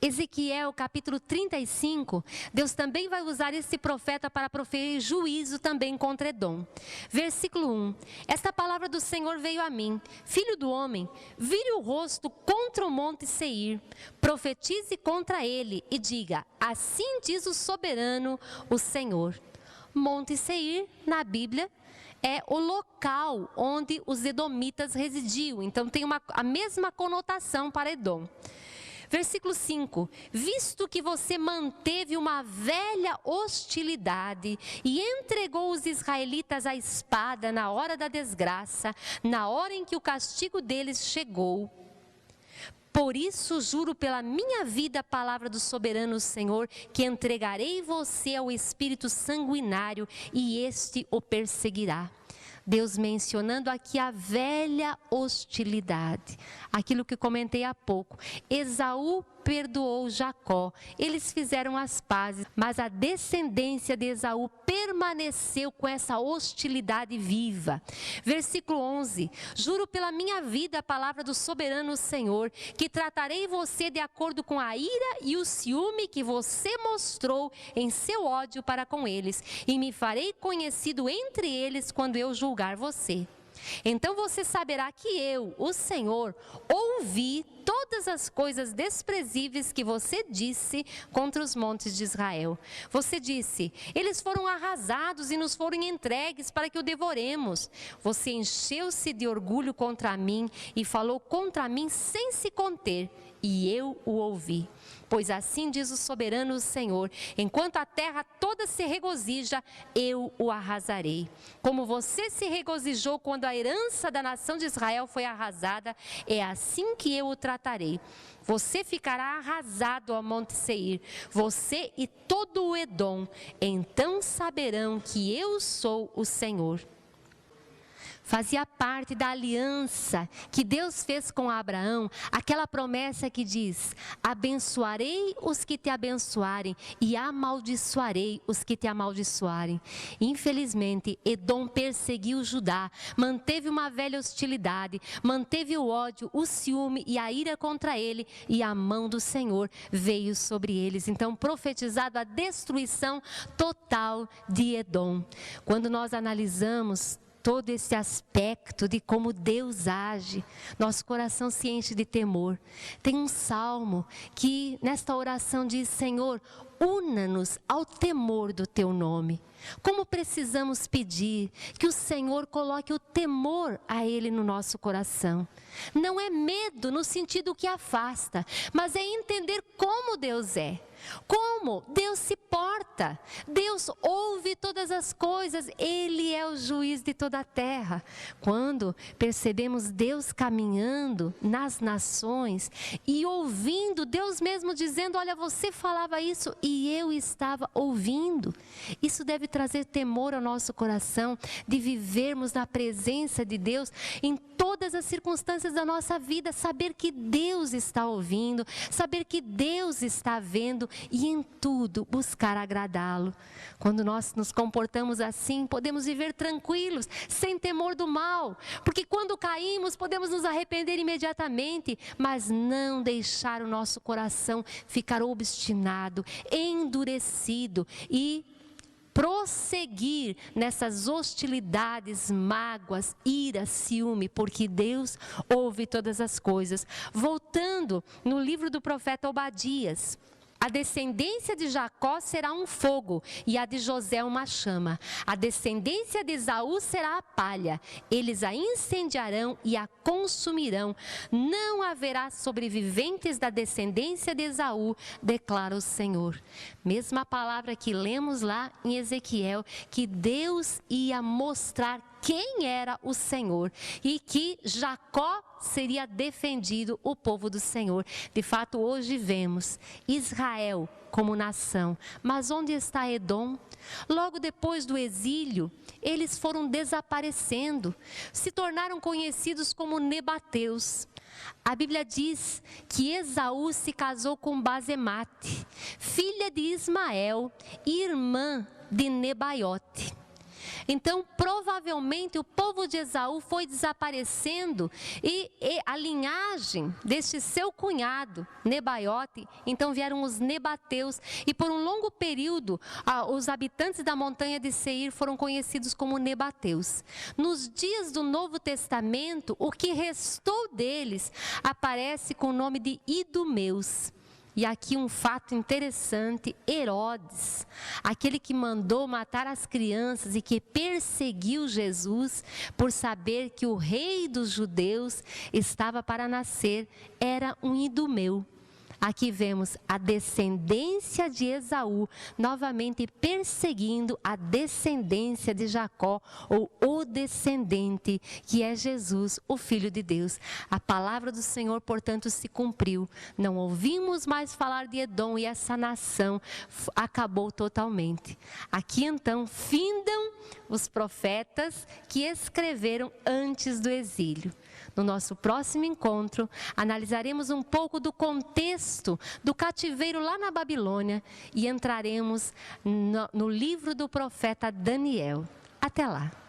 Ezequiel capítulo 35, Deus também vai usar esse profeta para proferir juízo também contra Edom. Versículo 1, esta palavra do Senhor veio a mim, filho do homem, vire o rosto contra o monte Seir, profetize contra ele e diga, assim diz o soberano, o Senhor. Monte Seir, na Bíblia, é o local onde os edomitas residiam, então tem a mesma conotação para Edom. Versículo 5, visto que você manteve uma velha hostilidade e entregou os israelitas à espada na hora da desgraça, na hora em que o castigo deles chegou, por isso juro pela minha vida a palavra do soberano Senhor, que entregarei você ao espírito sanguinário e este o perseguirá. Deus mencionando aqui a velha hostilidade, aquilo que comentei há pouco. Esaú perdoou Jacó, eles fizeram as pazes, mas a descendência de Esaú permaneceu com essa hostilidade viva. Versículo 11, juro pela minha vida a palavra do soberano Senhor, que tratarei você de acordo com a ira e o ciúme que você mostrou em seu ódio para com eles, e me farei conhecido entre eles quando eu julgar você. Então você saberá que eu, o Senhor, ouvi todas as coisas desprezíveis que você disse contra os montes de Israel. Você disse, eles foram arrasados e nos foram entregues para que o devoremos. Você encheu-se de orgulho contra mim e falou contra mim sem se conter, e eu o ouvi. Pois assim diz o soberano Senhor, enquanto a terra toda se regozija, eu o arrasarei. Como você se regozijou quando a herança da nação de Israel foi arrasada, é assim que eu o tratarei. Você ficará arrasado ao monte Seir, você e todo o Edom, então saberão que eu sou o Senhor. Fazia parte da aliança que Deus fez com Abraão, aquela promessa que diz, abençoarei os que te abençoarem e amaldiçoarei os que te amaldiçoarem. Infelizmente, Edom perseguiu Judá, manteve uma velha hostilidade, manteve o ódio, o ciúme e a ira contra ele, e a mão do Senhor veio sobre eles. Então, profetizado a destruição total de Edom. Quando nós analisamos todo esse aspecto de como Deus age, nosso coração se enche de temor. Tem um salmo que nesta oração diz, Senhor, una-nos ao temor do teu nome. Como precisamos pedir que o Senhor coloque o temor a Ele no nosso coração. Não é medo no sentido que afasta, mas é entender como Deus é. Como Deus se porta, Deus ouve todas as coisas, Ele é o juiz de toda a terra. Quando percebemos Deus caminhando nas nações e ouvindo, Deus mesmo dizendo, olha, você falava isso e eu estava ouvindo. Isso deve trazer temor ao nosso coração, de vivermos na presença de Deus em todas as circunstâncias da nossa vida, saber que Deus está ouvindo, saber que Deus está vendo e em tudo buscar agradá-lo. Quando nós nos comportamos assim, podemos viver tranquilos, sem temor do mal, porque quando caímos podemos nos arrepender imediatamente, mas não deixar o nosso coração ficar obstinado, endurecido e prosseguir nessas hostilidades, mágoas, ira, ciúme, porque Deus ouve todas as coisas. Voltando no livro do profeta Obadias, a descendência de Jacó será um fogo e a de José uma chama. A descendência de Esaú será a palha. Eles a incendiarão e a consumirão. Não haverá sobreviventes da descendência de Esaú, declara o Senhor. Mesma palavra que lemos lá em Ezequiel, que Deus ia mostrar quem era o Senhor e que Jacó seria defendido, o povo do Senhor. De fato, hoje vemos Israel como nação, mas onde está Edom? Logo depois do exílio, eles foram desaparecendo, se tornaram conhecidos como Nebateus. A Bíblia diz que Esaú se casou com Basemate, filha de Ismael, irmã de Nebaiote. Então, provavelmente, o povo de Esaú foi desaparecendo e a linhagem deste seu cunhado, Nebaiote, então vieram os Nebateus. E por um longo período, os habitantes da montanha de Seir foram conhecidos como Nebateus. Nos dias do Novo Testamento, o que restou deles aparece com o nome de Idumeus. E aqui um fato interessante, Herodes, aquele que mandou matar as crianças e que perseguiu Jesus por saber que o rei dos judeus estava para nascer, era um idumeu. Aqui vemos a descendência de Esaú novamente perseguindo a descendência de Jacó, ou o descendente, que é Jesus, o Filho de Deus. A palavra do Senhor, portanto, se cumpriu. Não ouvimos mais falar de Edom e essa nação acabou totalmente. Aqui então findam os profetas que escreveram antes do exílio. No nosso próximo encontro, analisaremos um pouco do contexto do cativeiro lá na Babilônia e entraremos no livro do profeta Daniel. Até lá!